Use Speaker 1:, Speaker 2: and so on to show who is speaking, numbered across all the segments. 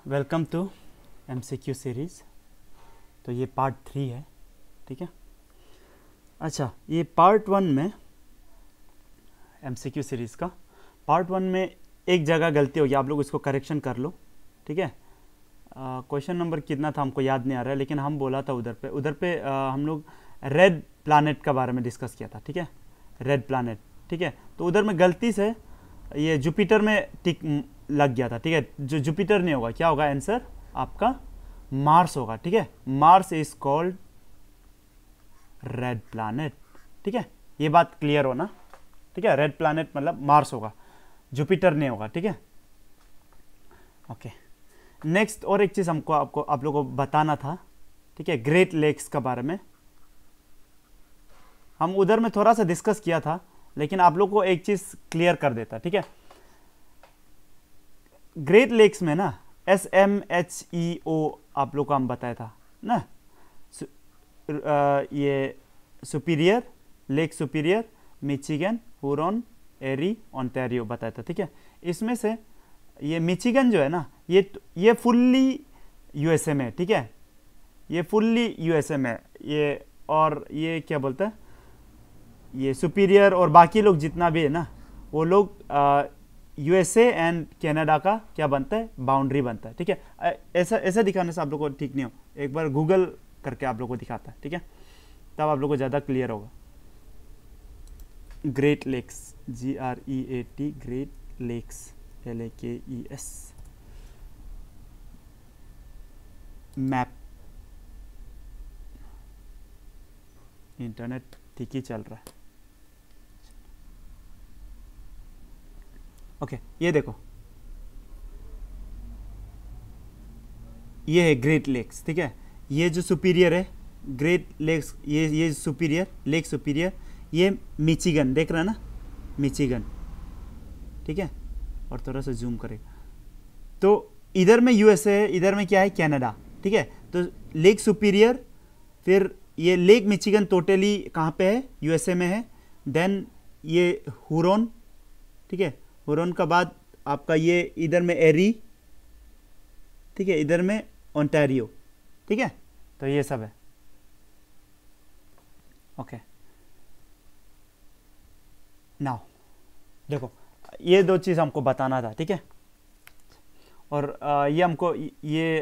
Speaker 1: Welcome to MCQ series. तो ये part 3 है, ठीक है। अच्छा, ये पार्ट 1 में MCQ सीरीज़ का पार्ट 1 में एक जगह गलती होगी, आप लोग इसको करेक्शन कर लो, ठीक है। क्वेश्चन नंबर कितना था हमको याद नहीं आ रहा है, लेकिन हम बोला था उधर पे हम लोग रेड प्लानट का बारे में डिस्कस किया था, ठीक है। रेड प्लानट, ठीक है। तो उधर में गलती से ये जुपिटर में टिक लग गया था, ठीक है। जो जुपिटर नहीं होगा, क्या होगा आंसर आपका? मार्स होगा, ठीक है। Mars is called red planet, ठीक है। ये बात क्लियर हो ना, ठीक है। रेड प्लैनेट मतलब मार्स होगा, जुपिटर नहीं होगा, ठीक है। ओके, नेक्स्ट और एक चीज हमको आप लोगों को बताना था, ठीक है। ग्रेट लेक्स के बारे में हम उधर में थोड़ा सा डिस्कस किया था, लेकिन आप लोग को एक चीज क्लियर कर देता, ठीक है। ग्रेट लेक्स में ना SMHEO आप लोग को हम बताया था ना, ये Superior, Lake Superior, Michigan, Huron, Erie, Ontario बताया था, ठीक है। इसमें से ये मिचिगन जो है ना, ये फुल्ली USA में, ठीक है। ये फुल्ली USA में, ये और ये क्या बोलते हैं, ये सुपीरियर और बाकी लोग जितना भी है ना, वो लोग USA एंड कनाडा का क्या बनता है, बाउंड्री बनता है, ठीक है। ऐसा दिखाने से आप लोग को ठीक नहीं हो, एक बार गूगल करके आप लोग को दिखाता है, ठीक है, तब आप लोग को ज़्यादा क्लियर होगा। Great lakes, GREAT, great lakes, LAKES, map. Internet ठीक ही चल रहा है। ओके, ये देखो, ये है ग्रेट लेक्स, ठीक है। ये जो सुपीरियर है, ग्रेट लेक्स, ये सुपीरियर, लेक सुपीरियर, ये मिचिगन, देख रहा है ना, मिचिगन, ठीक है। और थोड़ा सा जूम करेगा तो इधर में USA है, इधर में क्या है, कनाडा, ठीक है। तो लेक सुपीरियर, फिर ये लेक मिचिगन टोटली कहाँ पे है, USA में है। देन ये हुरॉन, ठीक है। हुरॉन का बाद आपका ये इधर में एरी, ठीक है, इधर में ओंटारियो, ठीक है। तो ये सब है, ओके। नाउ देखो, ये दो चीज़ हमको बताना था, ठीक है। और ये हमको ये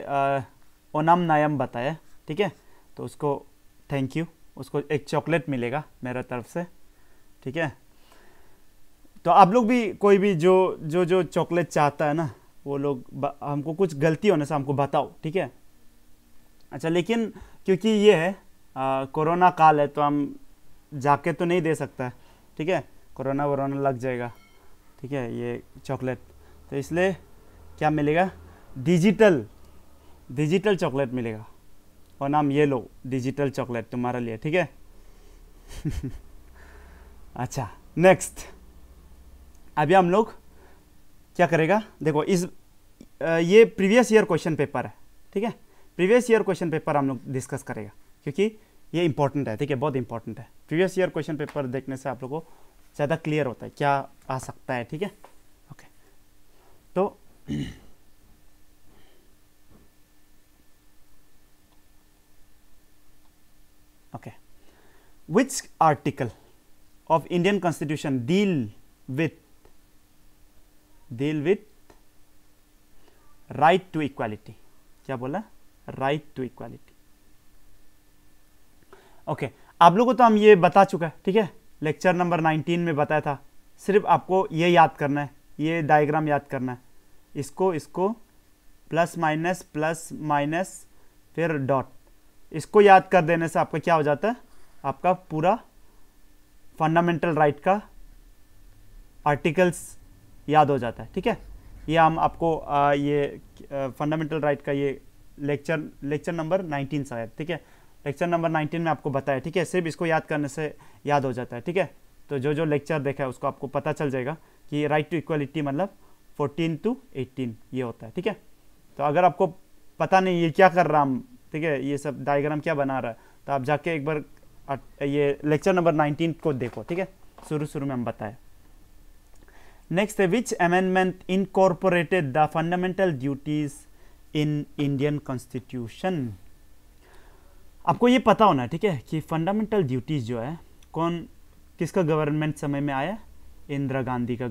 Speaker 1: ओनम नायम बताया, ठीक है। तो उसको थैंक यू, उसको एक चॉकलेट मिलेगा मेरे तरफ से, ठीक है। तो आप लोग भी, कोई भी जो चॉकलेट चाहता है ना, वो लोग हमको कुछ गलती होने से हमको बताओ, ठीक है। अच्छा, लेकिन क्योंकि ये है कोरोना काल है, तो हम जाके तो नहीं दे सकता है, ठीक है। कोरोना वोरोना लग जाएगा, ठीक है, ये चॉकलेट। तो इसलिए क्या मिलेगा, डिजिटल चॉकलेट मिलेगा, और नाम ये लो, डिजिटल चॉकलेट तुम्हारे लिए, ठीक है। अच्छा, नेक्स्ट अभी हम लोग क्या करेगा, देखो ये प्रीवियस ईयर क्वेश्चन पेपर है, ठीक है। प्रीवियस ईयर क्वेश्चन पेपर हम लोग डिस्कस करेगा, क्योंकि ये इंपॉर्टेंट है, ठीक है, बहुत इंपॉर्टेंट है। प्रीवियस ईयर क्वेश्चन पेपर देखने से आप लोगों को ज़्यादा क्लियर होता है क्या आ सकता है, ठीक है। ओके, तो okay, which article of Indian constitution deal with right to equality? क्या बोला, राइट टू इक्वालिटी। ओके, आप लोगों को तो हम ये बता चुका है, ठीक है। लेक्चर नंबर 19 में बताया था। सिर्फ आपको ये याद करना है, ये डायग्राम याद करना है, इसको प्लस माइनस फिर डॉट, इसको याद कर देने से आपका क्या हो जाता है, आपका पूरा फंडामेंटल राइट का आर्टिकल्स याद हो जाता है, ठीक है। ये हम आपको ये फंडामेंटल राइट का ये लेक्चर नंबर 19 शायद, ठीक है। लेक्चर नंबर 19 में आपको बताया, ठीक है। सिर्फ इसको याद करने से याद हो जाता है, ठीक है। तो जो लेक्चर देखा है उसको आपको पता चल जाएगा कि राइट टू इक्वालिटी मतलब 14 to 18 ये होता है, ठीक है। तो अगर आपको पता नहीं ये क्या कर रहा हम, ठीक है, ये सब डायग्राम क्या बना रहा है, तो आप जाके एक बार ये लेक्चर नंबर 19 को देखो, ठीक है। शुरू में हम बताए। नेक्स्ट है, विच amendment incorporated the fundamental duties in Indian constitution. आपको ये पता होना, ठीक है, कि फंडामेंटल ड्यूटीज जो है किसका गवर्नमेंट समय में आया? इंदिरा गांधी का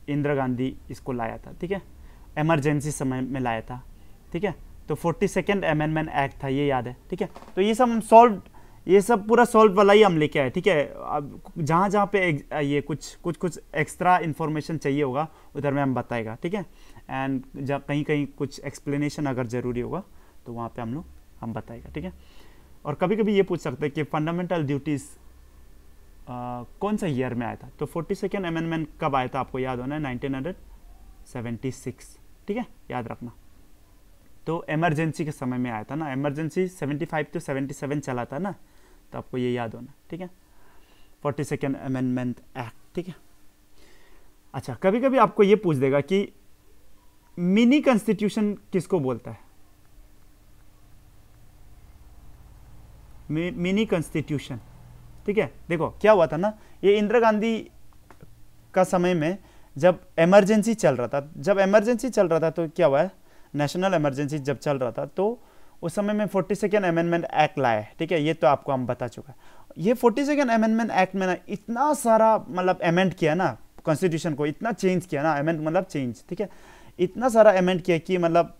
Speaker 1: इंदिरा गांधी इसको लाया था, ठीक है, इमरजेंसी समय में लाया था, ठीक है। तो 42nd अमेंडमेंट एक्ट था, ये याद है, ठीक है। तो ये सब हम ये सब पूरा सॉल्व वाला ही हम लेके आए, ठीक है। अब जहाँ जहाँ पे ये कुछ एक्स्ट्रा इन्फॉर्मेशन चाहिए होगा उधर में हम बताएगा, ठीक है। एंड जब कहीं कहीं कुछ एक्सप्लेनेशन अगर ज़रूरी होगा तो वहाँ पे हम बताएगा, ठीक है। और कभी कभी ये पूछ सकते हैं कि फंडामेंटल ड्यूटीज़ कौन सा ईयर में आया था? तो 42nd अमेंडमेंट कब आया था आपको याद होना है, 1976, ठीक है, याद रखना। तो इमरजेंसी के समय में आया था ना, इमरजेंसी 75 to 77 चला था ना, तो आपको ये याद होना, ठीक है, 42nd अमेंडमेंट एक्ट, ठीक है। अच्छा, कभी कभी आपको ये पूछ देगा कि मिनी कॉन्स्टिट्यूशन किसको बोलता है? मिनी कॉन्स्टिट्यूशन, ठीक है। देखो क्या हुआ था ना, ये इंदिरा गांधी का समय में जब इमरजेंसी चल रहा था, तो क्या हुआ है, नेशनल इमरजेंसी जब चल रहा था तो उस समय में 42nd अमेंडमेंट एक्ट लाया है, ठीक है। ये तो आपको हम बता चुका है। ये 42nd अमेंडमेंट एक्ट में ना इतना सारा मतलब अमेंड किया ना, कॉन्स्टिट्यूशन को इतना चेंज किया ना, अमेंड मतलब चेंज, ठीक है, इतना सारा अमेंड किया कि मतलब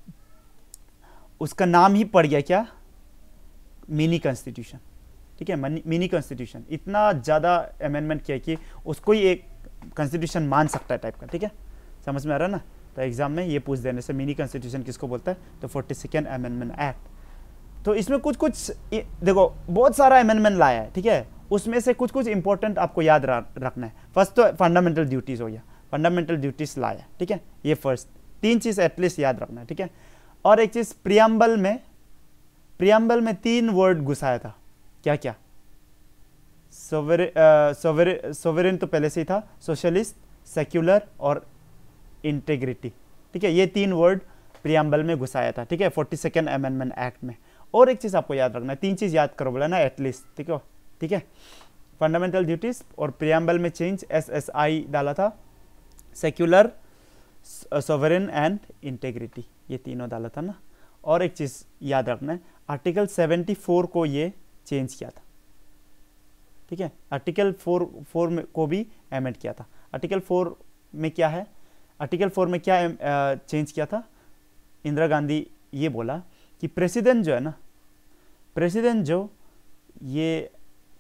Speaker 1: उसका नाम ही पड़ गया क्या, मिनी कॉन्स्टिट्यूशन, ठीक है। मिनी कॉन्स्टिट्यूशन, इतना ज़्यादा अमेंडमेंट किया कि उसको ही एक कॉन्स्टिट्यूशन मान सकता है टाइप का, ठीक है, समझ में आ रहा है ना। तो एग्जाम में ये पूछ देने से मिनी कॉन्स्टिट्यूशन किसको बोलता है, तो 42nd अमेंडमेंट एक्ट। तो इसमें कुछ देखो बहुत सारा अमेंडमेंट लाया है, ठीक है, उसमें से कुछ इंपॉर्टेंट आपको याद रखना है। फर्स्ट तो फंडामेंटल ड्यूटीज हो गया, फंडामेंटल ड्यूटीज लाया, ठीक है, ये फर्स्ट 3 चीज़ एटलीस्ट याद रखना है, ठीक है। और एक चीज़ प्रियम्बल में 3 वर्ड घुसाया था, क्या क्या? सोवरेन तो पहले से ही था, सोशलिस्ट, सेक्युलर और इंटेग्रिटी, ठीक है, ये 3 वर्ड प्रियम्बल में घुसाया था, ठीक है, 42nd अमेंडमेंट एक्ट में। और एक चीज़ आपको याद रखना है, 3 चीज़ याद करो बोला ना एटलीस्ट, ठीक है, फंडामेंटल ड्यूटीज और प्रियम्बल में चेंज SSI डाला था, सेक्युलर, सोवरेन एंड इंटेग्रिटी, ये तीनों डाला था ना। और एक चीज़ याद रखना है, आर्टिकल 74 को ये चेंज किया था, ठीक है, आर्टिकल 4 में को भी अमेंड किया था। आर्टिकल 4 में क्या है, आर्टिकल 4 में क्या चेंज किया था? इंदिरा गांधी ये बोला कि प्रेसिडेंट जो है ना, प्रेसिडेंट जो ये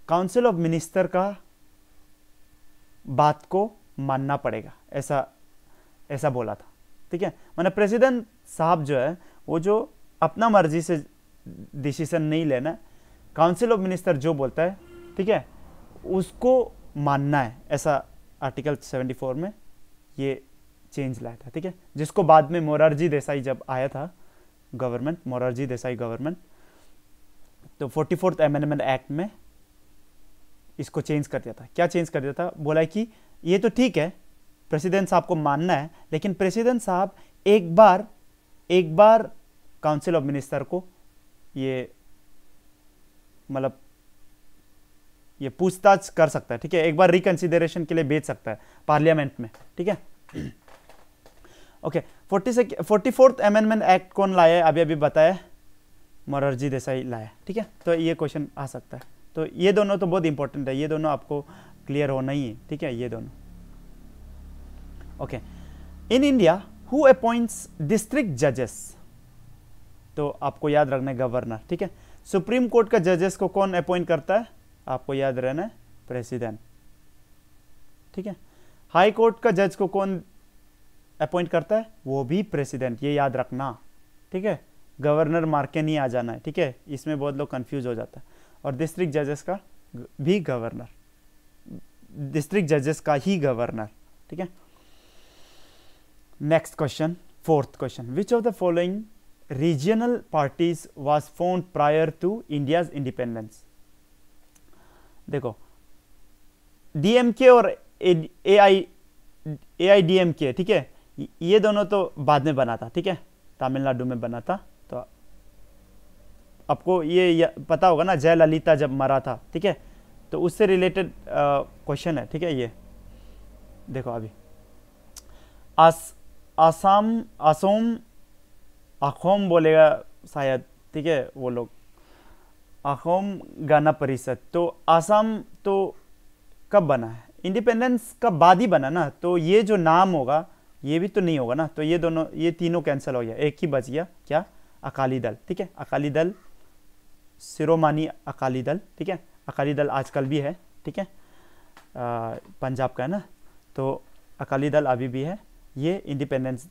Speaker 1: काउंसिल ऑफ मिनिस्टर का बात को मानना पड़ेगा, ऐसा बोला था, ठीक है। माने प्रेसिडेंट साहब जो है वो जो अपना मर्जी से डिसीजन नहीं लेना, काउंसिल ऑफ मिनिस्टर जो बोलता है, ठीक है, उसको मानना है, ऐसा आर्टिकल 74 में ये चेंज लाया था, ठीक है, जिसको बाद में मोरारजी देसाई जब आया था गवर्नमेंट, मोरारजी देसाई गवर्नमेंट, तो 44th अमेंडमेंट एक्ट में इसको चेंज कर दिया था। क्या चेंज कर दिया था? बोला कि ये तो ठीक है, प्रेसिडेंट साहब को मानना है, लेकिन प्रेसिडेंट साहब एक बार काउंसिल ऑफ मिनिस्टर को ये मतलब ये पूछताछ कर सकता है, ठीक है, एक बार रिकंसिडरेशन के लिए भेज सकता है पार्लियामेंट में, ठीक है। ओके, 44th अमेंडमेंट एक्ट कौन लाया है? अभी बताया, मोरारजी देसाई लाया, ठीक है। तो ये क्वेश्चन आ सकता है, तो ये दोनों तो बहुत इंपॉर्टेंट है, ये दोनों आपको क्लियर होना ही है, ठीक है, ये दोनों। Okay, in India who appoints district जजेस? तो आपको याद रखना है गवर्नर, ठीक है। सुप्रीम कोर्ट का जजेस को कौन अपॉइंट करता है? आपको याद रहना है प्रेसिडेंट, ठीक है। हाई कोर्ट का जज को कौन अपॉइंट करता है? वो भी प्रेसिडेंट, ये याद रखना, ठीक है, गवर्नर मार के नहीं आ जाना है, ठीक है, इसमें बहुत लोग कंफ्यूज हो जाता है। और डिस्ट्रिक्ट जजेस का भी गवर्नर, डिस्ट्रिक्ट जजेस का ही गवर्नर, ठीक है। Next question, 4th question, which of the following regional parties was found prior to India's independence? देखो, डीएमके और AIDMK, ठीक है, ये दोनों तो बाद में बना था, ठीक है, तमिलनाडु में बना था। तो आपको ये पता होगा ना, जयललिता जब मरा था, ठीक है, तो उससे रिलेटेड क्वेश्चन है, ठीक है। ये देखो, अभी असम अखोम बोलेगा शायद, ठीक है, वो लोग अखोम गण परिषद। तो आसाम तो कब बना है, इंडिपेंडेंस का बाद ही बना ना, तो ये जो नाम होगा ये भी तो नहीं होगा ना, तो ये दोनों, ये तीनों कैंसिल हो गया, एक ही बच गया, क्या, अकाली दल, ठीक है, अकाली दल, शिरोमणि अकाली दल, ठीक है, अकाली दल आजकल भी है, ठीक है, पंजाब का है ना, तो अकाली दल अभी भी है, ये इंडिपेंडेंस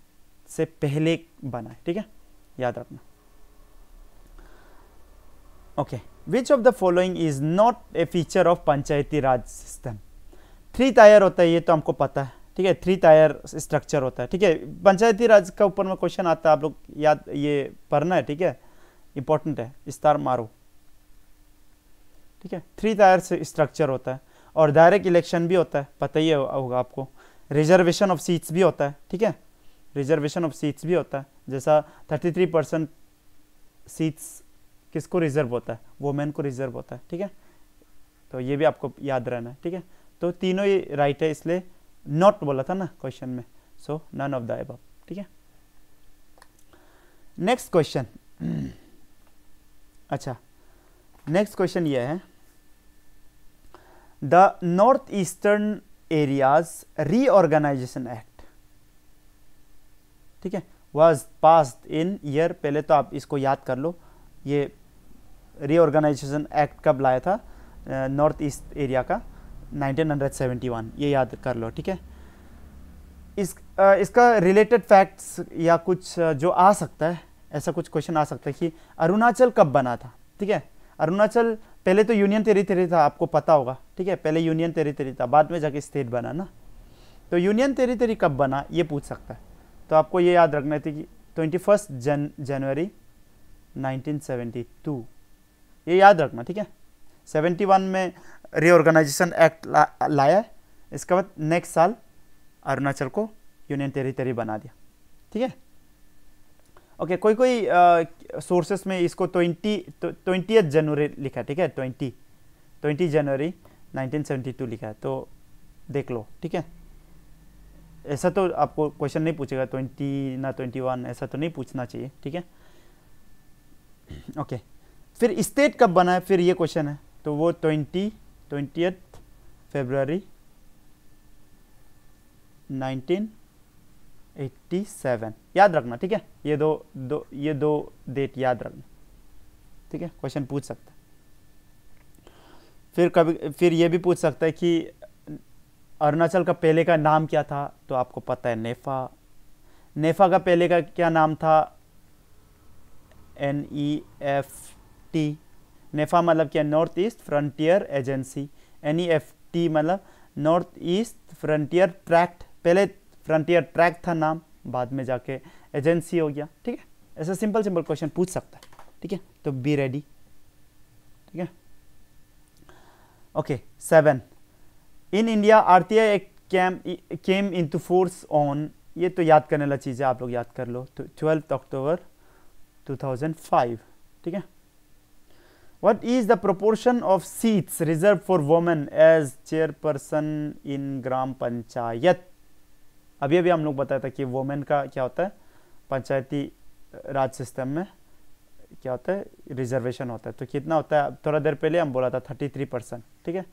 Speaker 1: से पहले बना है, ठीक है, याद रखना। Okay, which of the following is not a feature of Panchayati Raj system. 3 tyre होता है, ये तो हमको पता है, ठीक है, 3 टायर स्ट्रक्चर होता है, ठीक है, पंचायती राज का ऊपर में क्वेश्चन आता है, आप लोग याद ये पढ़ना है, ठीक है, इंपॉर्टेंट है, स्टार मारो, ठीक है, 3 टायर स्ट्रक्चर होता है, और डायरेक्ट इलेक्शन भी होता है, पता ही होगा आपको, रिजर्वेशन ऑफ सीट्स भी होता है, ठीक है, रिजर्वेशन ऑफ सीट्स भी होता है, जैसा 33% सीट्स किसको रिजर्व होता है, वोमेन को रिजर्व होता है, ठीक है, तो ये भी आपको याद रहना है, ठीक है, तो तीनों ही राइट है, इसलिए नॉट बोला था ना क्वेश्चन में, so none of the above, ठीक है। नेक्स्ट क्वेश्चन, अच्छा, नेक्स्ट क्वेश्चन ये है, the north eastern areas reorganization act, ठीक है, वाज पास्ड इन ईयर, पहले तो आप इसको याद कर लो, ये रीऑर्गेनाइजेशन एक्ट कब लाया था नॉर्थ ईस्ट एरिया का, 1971, ये याद कर लो, ठीक है। इसका रिलेटेड फैक्ट्स या कुछ जो आ सकता है, ऐसा कुछ क्वेश्चन आ सकता है कि अरुणाचल कब बना था, ठीक है, अरुणाचल पहले तो यूनियन टेरिटरी था, आपको पता होगा, ठीक है, पहले यूनियन टेरिटरी था, बाद में जाके स्टेट बना ना, तो यूनियन टेरिटरी कब बना ये पूछ सकता है, तो आपको ये याद रखना थी कि 21 जनवरी 1972, ये याद रखना, ठीक है, 71 में रीऑर्गेनाइजेशन एक्ट लाया, इसके बाद नेक्स्ट साल अरुणाचल को यूनियन टेरिटरी बना दिया, ठीक है। ओके, कोई सोर्सेस में इसको 20 जनवरी लिखा है, ठीक है, 20 जनवरी 1972 लिखा है, तो देख लो, ठीक है, ऐसा तो आपको क्वेश्चन नहीं पूछेगा 20 ना 21, ऐसा तो नहीं पूछना चाहिए, ठीक है। ओके, फिर स्टेट कब बना है, फिर ये क्वेश्चन है, तो वो 20 फरवरी 1987, याद रखना, ठीक है, ये दो डेट याद रखना, ठीक है, क्वेश्चन पूछ सकता है। फिर ये भी पूछ सकता है कि अरुणाचल का पहले का नाम क्या था, तो आपको पता है नेफा का पहले का क्या नाम था, NEFT, नेफा मतलब क्या, north east frontier agency, NEFT मतलब नॉर्थ ईस्ट फ्रंटियर ट्रैक्ट, पहले फ्रंटियर ट्रैक था नाम, बाद में जाके एजेंसी हो गया, ठीक है, ऐसा सिंपल क्वेश्चन पूछ सकता है, ठीक है, तो बी रेडी, ठीक है। Okay, 7, in India RTI act came into force on, ये तो याद करने वाला चीज़ है, आप लोग याद कर लो, तो 12 अक्टूबर 2005, ठीक है। What is the proportion of seats reserved for women as chairperson in ग्राम पंचायत, अभी हम लोग बताया था कि वोमेन का क्या होता है, पंचायती राज सिस्टम में क्या होता है, रिजर्वेशन होता है, तो कितना होता है, थोड़ा देर पहले हम बोला था 33%, ठीक है,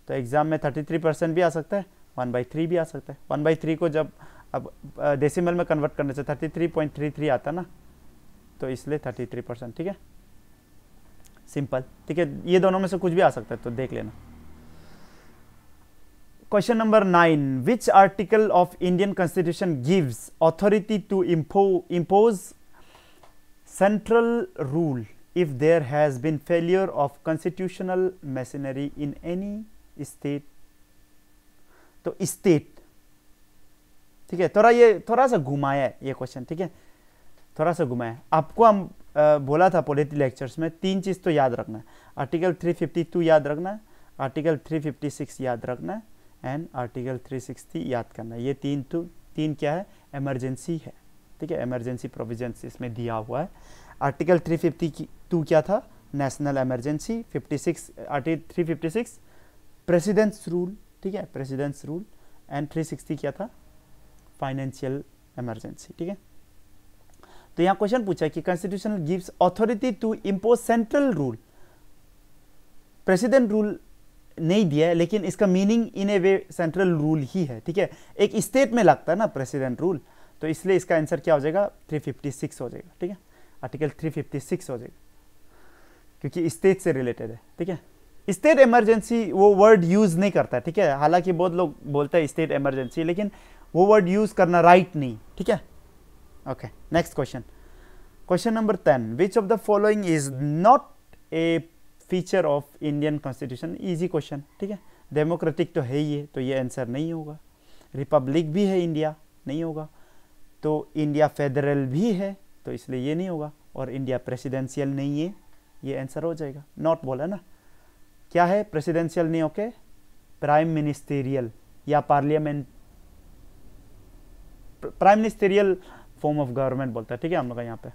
Speaker 1: तो एग्जाम में 33% भी आ सकता है, 1/3 भी आ सकता है, 1/3 को जब अब डेसिमल में कन्वर्ट करने से 33.33 आता ना, तो इसलिए 33%, ठीक है, सिंपल, ठीक है, ये दोनों में से कुछ भी आ सकता है, तो देख लेना। Question number 9, which article of Indian constitution gives authority to impose central rule if there has been failure of constitutional machinery in any state, तो स्टेट, ठीक है, थोड़ा सा घुमाया है ये क्वेश्चन, ठीक है, थोड़ा सा घुमाया, आपको हम बोला था पॉलिटी लेक्चर्स में 3 चीज़ तो याद रखना है, आर्टिकल 352 याद रखना है, आर्टिकल 356 याद रखना है, एंड आर्टिकल 360 याद करना है, ये तीन क्या है, इमरजेंसी है, ठीक है, इमरजेंसी प्रोविजंस इसमें दिया हुआ है। आर्टिकल 352 क्या था, national emergency, 56 article 356 presidents rule, ठीक है, प्रेसिडेंट्स रूल, एंड 360 क्या था, फाइनेंशियल इमरजेंसी, ठीक है। तो यहाँ क्वेश्चन पूछा है कि constitution gives authority to impose central rule, president rule नहीं दिया है, लेकिन इसका meaning in a way central rule ही है, ठीक है। एक स्टेट में लगता है ना प्रेसिडेंट रूल, तो इसलिए इसका आंसर क्या हो जाएगा, 356 हो जाएगा, ठीक है। आर्टिकल 356 हो जाएगा, क्योंकि स्टेट से रिलेटेड है, ठीक है। स्टेट इमरजेंसी वो वर्ड यूज नहीं करता है, ठीक है। हालांकि बहुत लोग बोलते हैं स्टेट इमरजेंसी, लेकिन वो वर्ड यूज करना राइट नहीं, ठीक है। Okay, next question, question number 10, which of the following is not a feature of Indian constitution. Easy question, ठीक है। डेमोक्रेटिक तो है ही है, तो ये आंसर नहीं होगा। रिपब्लिक भी है इंडिया, नहीं होगा। तो इंडिया फेडरल भी है, तो इसलिए ये नहीं होगा। और इंडिया प्रेसिडेंशियल नहीं है, ये आंसर हो जाएगा। नॉट बोला ना, क्या है प्रेसिडेंशियल नहीं, ओके, प्राइम मिनिस्टेरियल या parliament, prime ministerial form of government बोलता है, ठीक है हम लोग यहाँ पे।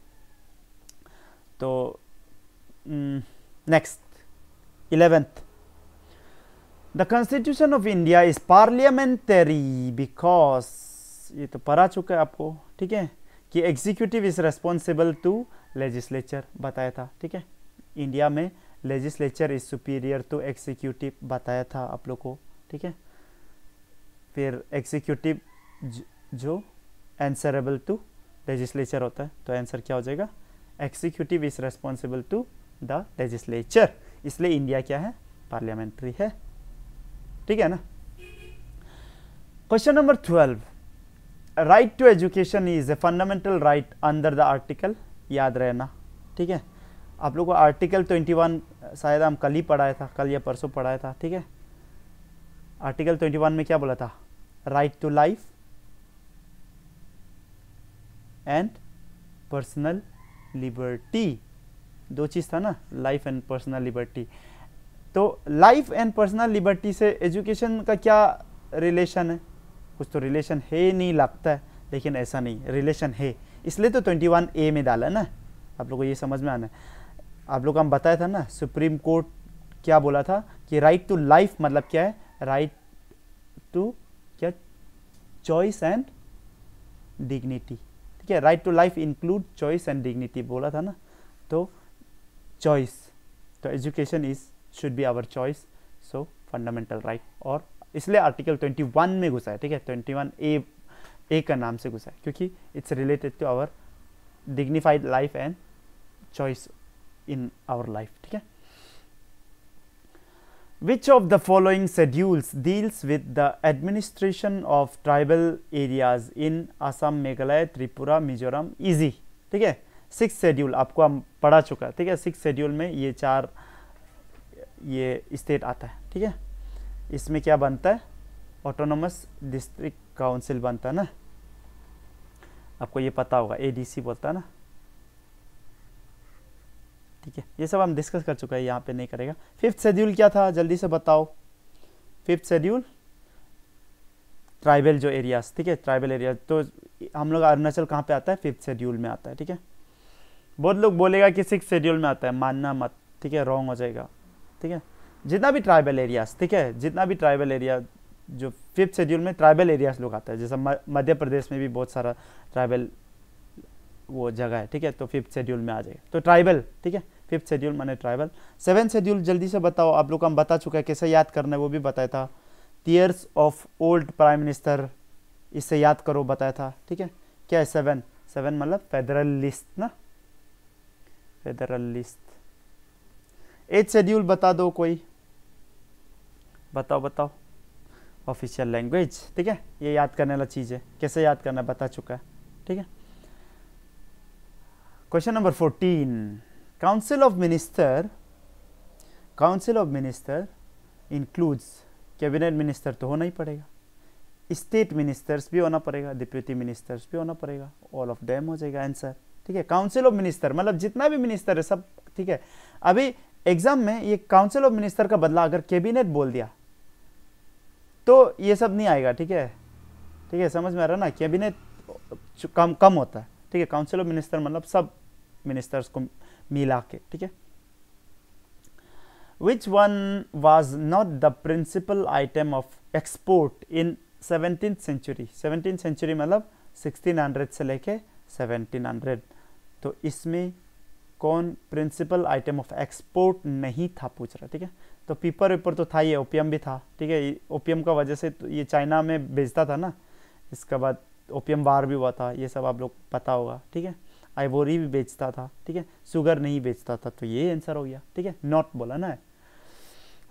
Speaker 1: तो next 11th, the constitution of India is parliamentary because, ये तो पढ़ा चुका है आपको, ठीक है, कि executive is responsible to legislature, बताया था, ठीक है। इंडिया में legislature is superior to executive, बताया था आप लोग को, ठीक है। फिर एग्जीक्यूटिव जो आंसरेबल टू लेजिस्लेचर होता है, तो आंसर क्या हो जाएगा, executive is responsible to the legislature, इसलिए इंडिया क्या है, पार्लियामेंट्री है, ठीक है ना। Question number 12, right to education is a fundamental right under the article, याद रहना, ठीक है। आप लोगों को आर्टिकल 21 शायद हम कल ही पढ़ाया था, कल या परसों पढ़ाया था, ठीक है। आर्टिकल 21 में क्या बोला था, right to life and personal liberty, दो चीज था ना, लाइफ एंड पर्सनल लिबर्टी। तो लाइफ एंड पर्सनल लिबर्टी से एजुकेशन का क्या रिलेशन है, कुछ तो रिलेशन है नहीं लगता है, लेकिन ऐसा नहीं, रिलेशन है, इसलिए तो 21A में डाला ना। आप लोगों को ये समझ में आना है। आप लोग को हम बताया था ना, सुप्रीम कोर्ट क्या बोला था कि राइट टू लाइफ मतलब क्या है, राइट टू क्या, चॉइस एंड डिग्निटी, ठीक है। Right to life include choice and dignity बोला था ना, तो चॉइस, तो education is should be our choice, so fundamental right, और इसलिए आर्टिकल 21 में घुसा है, ठीक है। 21A का नाम से घुसा है, क्योंकि it's related to our dignified life and choice in our life, ठीक है। Which of the following schedules deals with the administration of tribal areas in Assam, Meghalaya, Tripura, Mizoram? Easy, ठीक है। 6th शेड्यूल आपको हम पढ़ा चुका है, ठीक है। 6th शेड्यूल में ये 4 ये स्टेट आता है, ठीक है। इसमें क्या बनता है, ऑटोनोमस डिस्ट्रिक्ट काउंसिल बनता है ना, आपको ये पता होगा, ADC बोलता है ना, ठीक है। ये सब हम डिस्कस कर चुका है, यहाँ पे नहीं करेगा। 5th शेड्यूल क्या था, जल्दी से बताओ। 5th शेड्यूल ट्राइबल जो एरियाज, ठीक है, ट्राइबल एरिया, तो हम लोग अरुणाचल कहाँ पे आता है, 5th शेड्यूल में आता है, ठीक है। बहुत लोग बोलेगा कि 6th शेड्यूल में आता है, मानना मत, ठीक है, रॉन्ग हो जाएगा, ठीक है। जितना भी ट्राइबल एरियाज, ठीक है, जितना भी ट्राइबल एरिया जो 5th शेड्यूल में ट्राइबल एरियाज लोग आता है, जैसे मध्य प्रदेश में भी बहुत सारा ट्राइबल वो जगह है, ठीक है, तो 5th शेड्यूल में आ जाएगा, तो ट्राइबल, ठीक है। 5th शेड्यूल माने ट्राइबल। 7th शेड्यूल जल्दी से बताओ, आप लोग को हम बता चुका है, कैसे याद करना है वो भी बताया था। Tears of old prime minister, इससे याद करो बताया था, ठीक है। क्या है 7 मतलब फेडरल लिस्ट ना, फेडरल लिस्ट। 8th शेड्यूल बता दो कोई, बताओ। ऑफिशियल लैंग्वेज, ठीक है, ये याद करने वाला चीज है, कैसे याद करना बता चुका है, ठीक है। Question number 14, council of minister includes, cabinet minister तो होना ही पड़ेगा, स्टेट मिनिस्टर्स भी होना पड़ेगा, डिप्यूटी मिनिस्टर्स भी होना पड़ेगा, ऑल ऑफ देम हो जाएगा आंसर, ठीक है। काउंसिल ऑफ मिनिस्टर मतलब जितना भी मिनिस्टर है सब, ठीक है। अभी एग्जाम में ये काउंसिल ऑफ मिनिस्टर का बदला अगर कैबिनेट बोल दिया तो ये सब नहीं आएगा, ठीक है, समझ में आ रहा है ना। कैबिनेट कम होता है, ठीक है। काउंसिल ऑफ मिनिस्टर मतलब सब मिनिस्टर्स को मिला के, ठीक है। Which one was not the principal item of export in 17th century? 17th century मतलब 1600 से लेके 1700, तो इसमें कौन प्रिंसिपल आइटम ऑफ एक्सपोर्ट नहीं था पूछ रहा है, ठीक है। तो पेपर वेपर तो था ही, ओपियम भी था, ठीक है। ओपियम का वजह से तो ये चाइना में बेचता था ना, इसके बाद ओपियम वार भी हुआ था, ये सब आप लोग पता होगा, ठीक है। आइवोरी भी बेचता था, ठीक है, शुगर नहीं बेचता था, तो ये आंसर हो गया, ठीक है। नॉट बोला ना।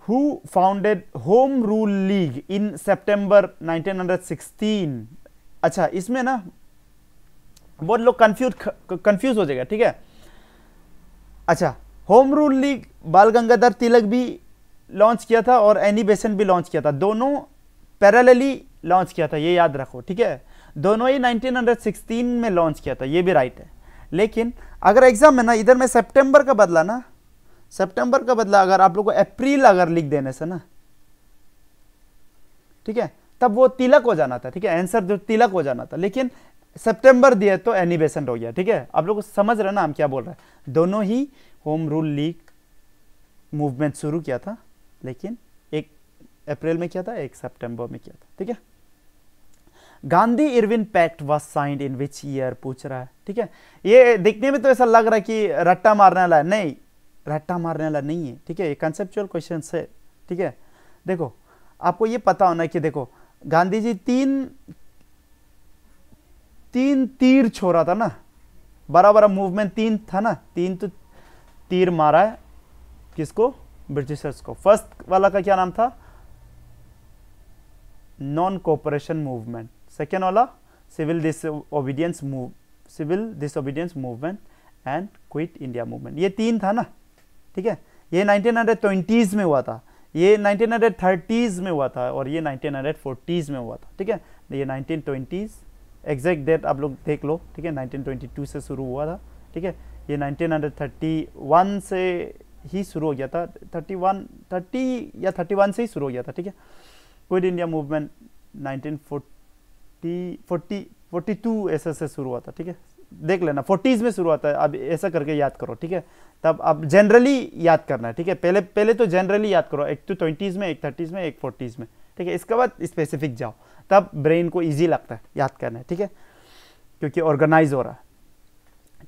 Speaker 1: Who founded Home Rule League in September 1916। अच्छा, इसमें ना बहुत लोग कंफ्यूज हो जाएगा, ठीक है। अच्छा, होम रूल लीग बाल गंगाधर तिलक भी लॉन्च किया था और एनी बेसेंट भी लॉन्च किया था, दोनों पैरेलली लॉन्च किया था, ये याद रखो, ठीक है। दोनों ही 1916 में लॉन्च किया था, ये भी राइट है। लेकिन अगर एग्जाम में ना इधर में सितंबर का बदला ना, सितंबर का बदला अगर आप लोग को अप्रैल अगर लिख देने से ना, ठीक है, तब वो तिलक हो जाना था, ठीक है, आंसर जो तिलक हो जाना था। लेकिन सितंबर दिया तो एनी बेसेंट हो गया, ठीक है। आप लोग समझ रहे ना हम क्या बोल रहे हैं। दोनों ही होम रूल लीग मूवमेंट शुरू किया था, लेकिन एक अप्रैल में किया था, एक सितंबर में किया था, ठीक है। Gandhi Irwin pact was signed in which year पूछ रहा है, ठीक है। ये देखने में तो ऐसा लग रहा है कि रट्टा मारने वाला है, नहीं, रट्टा मारने वाला नहीं है, ठीक है। ये कंसेप्चुअल क्वेश्चन है, ठीक है। देखो, आपको ये पता होना कि देखो गांधी जी तीन तीर छोड़ा था ना, बड़ा बड़ा मूवमेंट तीन था ना, तीन तो तीर मारा है किसको, ब्रिटिशर्स को। फर्स्ट वाला का क्या नाम था, नॉन कोऑपरेशन मूवमेंट। सेकेंड वाला civil disobedience movement and quit India movement. ये तीन था ना, ठीक है। ये 1920s में हुआ था, ये 1930s में हुआ था, और ये 1940s में हुआ था, ठीक है। ये 1920s एग्जैक्ट डेट आप लोग देख लो, ठीक है। 1922 से शुरू हुआ था, ठीक है। ये 1931 से ही शुरू हो गया था, 30 या 31 से ही शुरू हो गया था, ठीक है। क्विट इंडिया मूवमेंट 1942 ऐसे से शुरू हुआ था, ठीक है। देख लेना 40s में शुरू होता है, अब ऐसा करके याद करो, ठीक है। तब अब जनरली याद करना है, ठीक है। पहले तो जनरली याद करो, एक तो 20s में, एक 30s में, एक 40s में, ठीक है। इसके बाद स्पेसिफिक जाओ, तब ब्रेन को इजी लगता है याद करना है, ठीक है, क्योंकि ऑर्गेनाइज हो रहा है,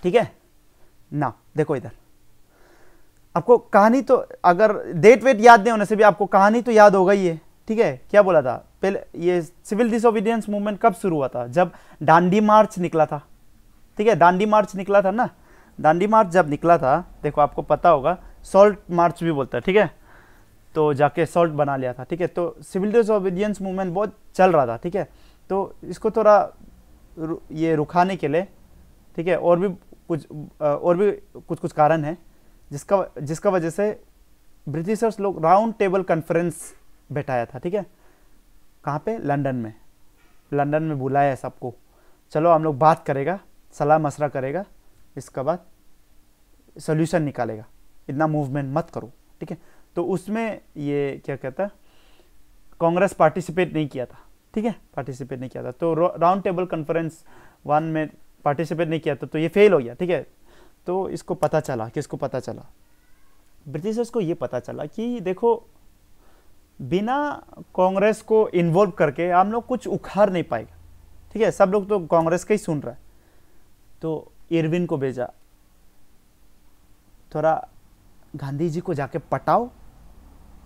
Speaker 1: ठीक है ना। देखो इधर आपको कहानी तो, अगर डेट वेट याद नहीं होने से भी आपको कहानी तो याद होगा ही है, ठीक है। क्या बोला था पहले, ये सिविल डिसोबीडियंस मूवमेंट कब शुरू हुआ था, जब दांडी मार्च निकला था, ठीक है। दांडी मार्च निकला था ना, दांडी मार्च जब निकला था, देखो आपको पता होगा, सॉल्ट मार्च भी बोलता है, ठीक है। तो जाके सॉल्ट बना लिया था, ठीक है। तो सिविल डिसोबीडियंस मूवमेंट बहुत चल रहा था, ठीक है। तो इसको थोड़ा ये रुकाने के लिए, ठीक है, और भी कुछ कारण है जिसका वजह से ब्रिटिशर्स लोग राउंड टेबल कॉन्फ्रेंस बैठाया था, ठीक है। कहाँ पे, लंदन में बुलाया है सबको, चलो हम लोग बात करेगा, सलाह मशवरा करेगा, इसके बाद सोल्यूशन निकालेगा, इतना मूवमेंट मत करो, ठीक है। तो उसमें ये क्या कहता है, कांग्रेस पार्टिसिपेट नहीं किया था, ठीक है, पार्टिसिपेट नहीं किया था। तो राउंड टेबल कॉन्फ्रेंस 1 में पार्टिसिपेट नहीं किया था, तो ये फेल हो गया, ठीक है। तो इसको पता चला, किसको पता चला, ब्रिटिशर्स को ये पता चला कि देखो बिना कांग्रेस को इन्वॉल्व करके हम लोग कुछ उखाड़ नहीं पाएगा, ठीक है। सब लोग तो कांग्रेस का ही सुन रहा है, तो इरविन को भेजा, थोड़ा गांधी जी को जाके पटाओ,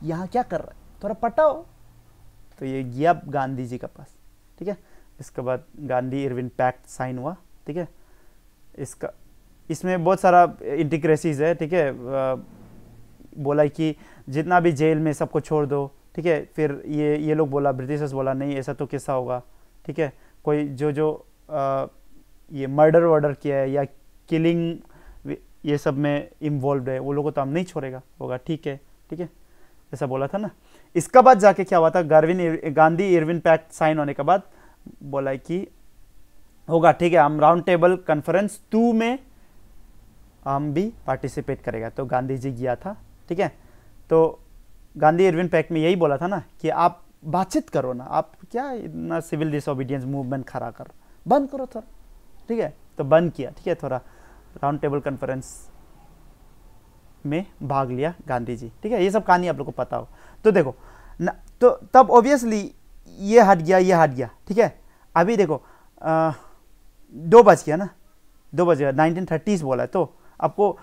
Speaker 1: यहाँ क्या कर रहा है, थोड़ा पटाओ। तो ये गया गांधी जी के पास, ठीक है। इसके बाद गांधी इरविन पैक्ट साइन हुआ, ठीक है। इसमें बहुत सारा इंटीग्रेसीज है, ठीक है। बोला कि जितना भी जेल में सबको छोड़ दो, ठीक है। फिर ये लोग बोला, ब्रिटिशर्स बोला नहीं ऐसा तो कैसा होगा, ठीक है। कोई जो ये मर्डर वर्डर किया है या किलिंग ये सब में इन्वॉल्व है, वो लोगों को तो हम नहीं छोड़ेगा, होगा ठीक है, ठीक है, ऐसा बोला था ना। इसका बाद जाके क्या हुआ था, गांधी इरविन पैक्ट साइन होने के बाद बोला कि होगा ठीक है, हम राउंड टेबल कॉन्फ्रेंस 2 में हम भी पार्टिसिपेट करेगा। तो गांधी जी गया था, ठीक है। तो गांधी इरविन पैक्ट में यही बोला था ना कि आप बातचीत करो ना, आप क्या इतना सिविल डिसोबीडियंस मूवमेंट खड़ा कर, बंद करो थोड़ा, ठीक है। तो बंद किया, ठीक है, थोड़ा राउंड टेबल कॉन्फ्रेंस में भाग लिया गांधी जी, ठीक है। ये सब कहानी आप लोग को पता हो। तो देखो न, तो तब ऑब्वियसली ये हट गया, ये हट गया, ठीक है। अभी देखो 2 बच गया ना, 2 बजेगा, 1930s बोला है, तो आपको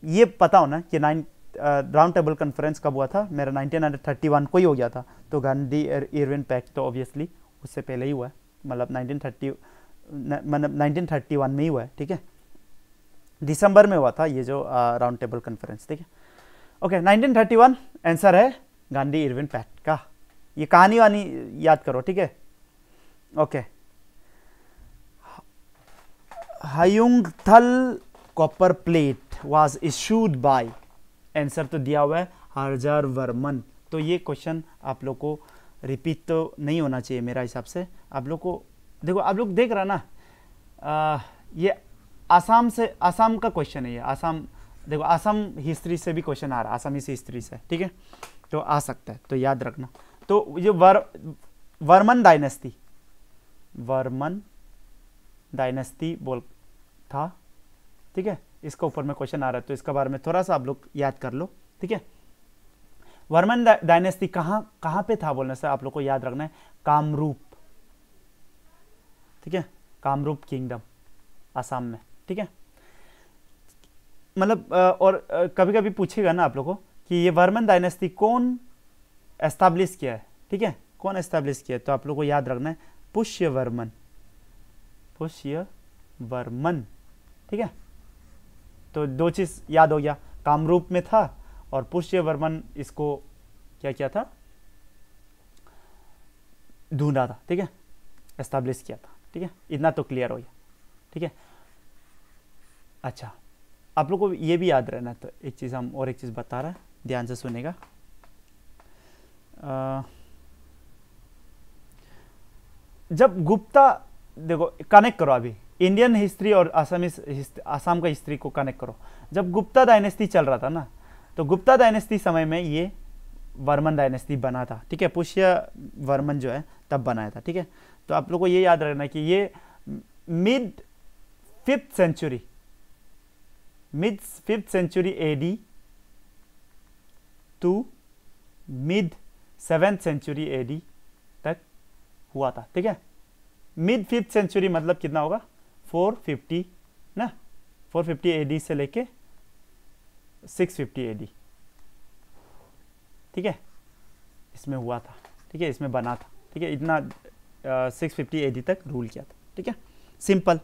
Speaker 1: ये पता होना कि राउंड टेबल कॉन्फ्रेंस कब हुआ था, मेरा 1931 को ही हो गया था, तो गांधी इरविन पैक्ट तो ऑब्वियसली उससे पहले ही हुआ है, मतलब 1931 में ही हुआ है, ठीक है, दिसंबर में हुआ था ये जो राउंड टेबल कॉन्फ्रेंस, ठीक है। ओके 1931 आंसर है गांधी इरविन पैक्ट का। ये कहानी वानी याद करो, ठीक है। Okay Hayunthal copper plate was issued by, answer तो दिया हुआ है हरजर वर्मन। तो ये क्वेश्चन आप लोग को रिपीट तो नहीं होना चाहिए मेरा हिसाब से। आप लोग को देखो, आप लोग देख रहा ना, ये आसाम का क्वेश्चन है ये। आसाम देखो, आसाम हिस्ट्री से भी क्वेश्चन आ रहा है, आसामी से हिस्ट्री से, ठीक है, तो आ सकता है, तो याद रखना। तो ये वर्मन डायनेस्टी बोल था, ठीक है, इसका ऊपर में क्वेश्चन आ रहा है, तो इसके बारे में थोड़ा सा आप लोग याद कर लो, ठीक है। वर्मन डायनेस्टी कहाँ पे था बोलने से आप लोग को याद रखना है कामरूप, ठीक है, कामरूप किंगडम आसाम में, ठीक है। मतलब और कभी कभी पूछेगा ना आप लोगों को कि ये वर्मन डायनेस्टी कौन एस्टैब्लिश किया है, ठीक है, कौन एस्टैब्लिश किया है, तो आप लोग को याद रखना है पुष्यवर्मन, ठीक है। तो 2 चीज याद हो गया, कामरूप में था और पुष्यवर्मन इसको क्या किया था, ढूंढा था, ठीक है, एस्टैब्लिश किया था, ठीक है, इतना तो क्लियर हो गया, ठीक है। अच्छा आप लोग को ये भी याद रहना, तो एक चीज़ हम और एक चीज़ बता रहा है, ध्यान से सुनेगा। जब गुप्ता, देखो कनेक्ट करो अभी इंडियन हिस्ट्री और आसाम का हिस्ट्री को कनेक्ट करो। जब गुप्ता डायनेस्टी चल रहा था ना, तो गुप्ता डायनेस्टी समय में ये वर्मन डायनेस्टी बना था, ठीक है, पुष्य वर्मन जो है तब बनाया था, ठीक है। तो आप लोग को ये याद रखना कि ये mid 5th century AD to mid 7th century AD तक हुआ था, ठीक है। मिड 5th सेंचुरी मतलब कितना होगा, 450 ना, 450 एडी से लेके 650 एडी, ठीक है, इसमें हुआ था, ठीक है, इसमें बना था, ठीक है, इतना 650 एडी तक रूल किया था, ठीक है, सिंपल,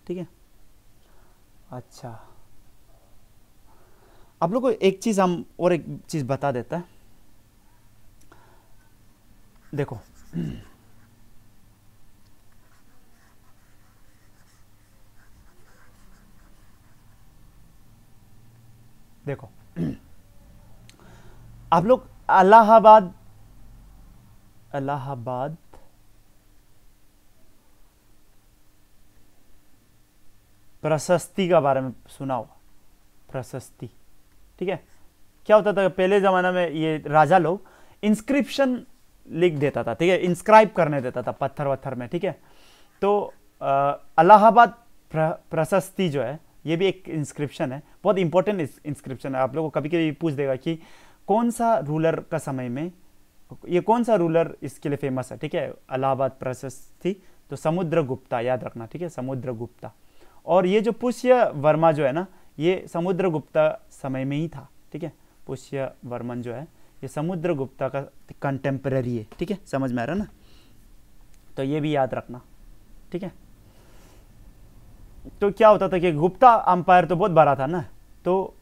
Speaker 1: ठीक है। अच्छा आप लोग को एक चीज हम और एक चीज बता देता है, देखो देखो आप लोग इलाहाबाद प्रशस्ति का बारे में सुना होगा, प्रशस्ति, ठीक है। क्या होता था पहले जमाना में, ये राजा लोग इंस्क्रिप्शन लिख देता था, ठीक है, इंस्क्राइब करने देता था पत्थर वत्थर में, ठीक है। तो इलाहाबाद प्रशस्ति जो है ये भी एक इंस्क्रिप्शन है, बहुत इंपॉर्टेंट इंस्क्रिप्शन है। आप लोगों को कभी कभी पूछ देगा कि कौन सा रूलर का समय में, ये कौन सा रूलर इसके लिए फेमस है, ठीक है, इलाहाबाद प्रशस्ति, तो समुद्रगुप्ता याद रखना, ठीक है, समुद्रगुप्ता। और ये जो पुष्य वर्मा जो है ना, ये समुद्रगुप्ता समय में ही था, ठीक है, पुष्य वर्मन जो है ये समुद्रगुप्ता का कंटेम्पररी है, ठीक है, समझ में आ रहा ना, तो ये भी याद रखना, ठीक है। तो क्या होता था कि गुप्ता अंपायर तो बहुत बड़ा था ना, तो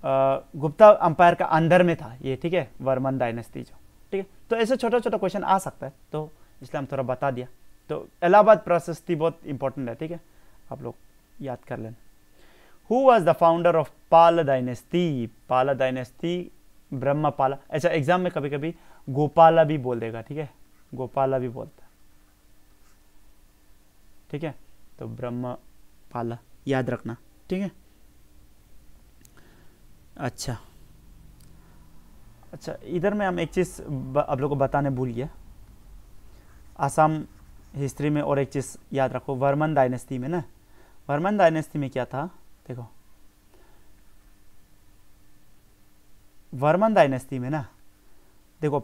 Speaker 1: गुप्ता अंपायर का अंदर में था ये, ठीक है, वर्मन डायनेस्टी जो, ठीक है। तो ऐसे छोटा छोटा क्वेश्चन आ सकता है, तो इसलिए हम थोड़ा बता दिया। तो इलाहाबाद प्रशस्ति बहुत इंपॉर्टेंट है, ठीक है, आप लोग याद कर लेना। Who was the founder of Pal dynasty, पाला डायनेस्टी ब्रह्मपाला, अच्छा एग्जाम में कभी कभी गोपाला भी बोल देगा, ठीक है, गोपाला भी बोलता है, ठीक है, तो ब्रह्मपाला याद रखना, ठीक है। अच्छा इधर में हम एक चीज़ आप लोगों को बताने भूल गया, आसाम हिस्ट्री में और एक चीज़ याद रखो, वर्मन डायनेस्टी में ना, वर्मन डायनेस्टी में क्या था, देखो वर्मन डायनेस्टी में ना, देखो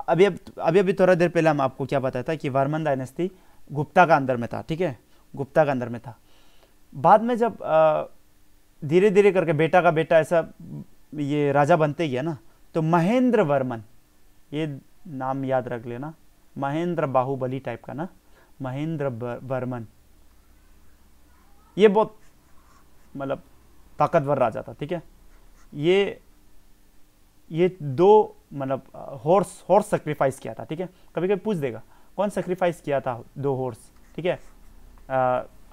Speaker 1: अभी थोड़ा देर पहले हम आपको क्या बताया था कि वर्मन डायनेस्टी गुप्ता का अंदर में था, ठीक है, गुप्ता का अंदर में था। बाद में जब धीरे धीरे करके बेटा का बेटा ऐसा ये राजा बनते गया ना, तो महेंद्र वर्मन, ये नाम याद रख लेना, महेंद्र बाहुबली टाइप का ना, महेंद्र वर्मन, ये बहुत मतलब ताकतवर राजा था, ठीक है। ये दो मतलब हॉर्स सेक्रीफाइस किया था, ठीक है। कभी कभी पूछ देगा कौन सेक्रीफाइस किया था 2 हॉर्स, ठीक है,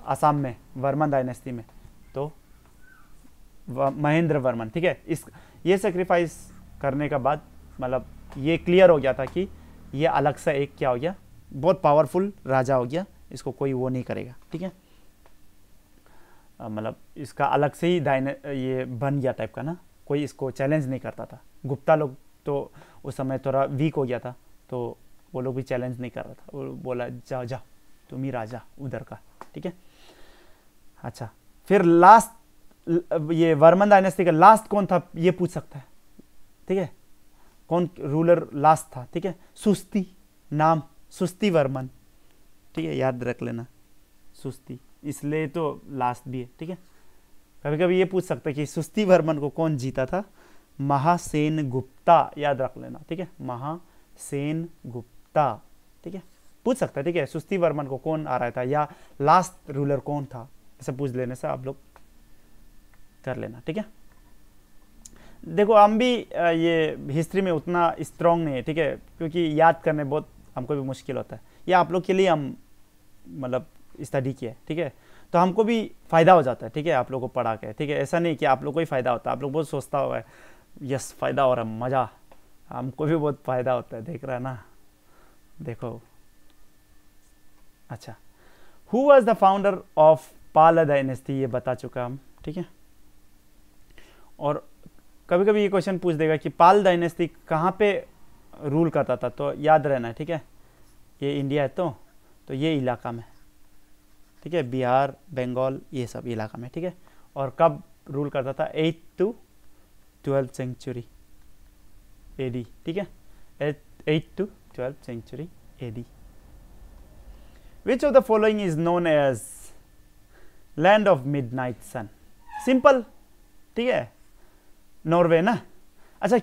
Speaker 1: आसाम में वर्मन डायनेस्टी में, तो महेंद्र वर्मन, ठीक है। ये सेक्रीफाइस करने का बाद मतलब ये क्लियर हो गया था कि ये अलग से एक क्या हो गया, बहुत पावरफुल राजा हो गया, इसको कोई वो नहीं करेगा, ठीक है। मतलब इसका अलग से ही ये बन गया टाइप का ना, कोई इसको चैलेंज नहीं करता था। गुप्ता लोग तो उस समय थोड़ा वीक हो गया था, तो वो लोग भी चैलेंज नहीं कर रहा था, वो बोला जा जा तुम ही राजा उधर का, ठीक है। अच्छा, फिर लास्ट ये वर्मन डायनेस्टी का लास्ट कौन था ये पूछ सकता है, ठीक है, कौन रूलर लास्ट था, ठीक है। सुस्ती, नाम सुस्ती वर्मन, ठीक है, याद रख लेना सुस्ती, इसलिए तो लास्ट भी है, ठीक है। कभी कभी ये पूछ सकता है कि सुस्ती वर्मन को कौन जीता था, महासेन गुप्ता, याद रख लेना, ठीक है, महासेन गुप्ता, ठीक है, पूछ सकता है, ठीक है। सुस्ती वर्मन को कौन आ रहा था या लास्ट रूलर कौन था, ऐसे पूछ लेने से आप लोग कर लेना, ठीक है। देखो हम भी ये हिस्ट्री में उतना स्ट्रांग नहीं है, ठीक है, क्योंकि याद करने बहुत हमको भी मुश्किल होता है। ये आप लोग के लिए हम मतलब स्टडी किया है, ठीक है, तो हमको भी फ़ायदा हो जाता है, ठीक है, आप लोगों को पढ़ा के, ठीक है। ऐसा नहीं कि आप लोग को ही फ़ायदा होता है, आप लोग बहुत सोचता हुआ है यस फ़ायदा हो रहा है, मज़ा, हमको भी बहुत फ़ायदा होता है, देख रहा है ना, देखो। अच्छा, who was the founder of Pal dynasty, ये बता चुका हम, ठीक है। और कभी कभी ये क्वेश्चन पूछ देगा कि पाल डायनेस्टी कहाँ पे रूल करता था, तो याद रहना है, ठीक है, ये इंडिया है तो ये इलाका में, ठीक है, बिहार, बंगाल, ये सब इलाका में, ठीक है। और कब रूल करता था, 8th to 12th century AD, ठीक है, 8th to 12th century AD। Which of the following is known as land of midnight sun? Simple, ठीक है, नॉर्वे ना। अच्छा,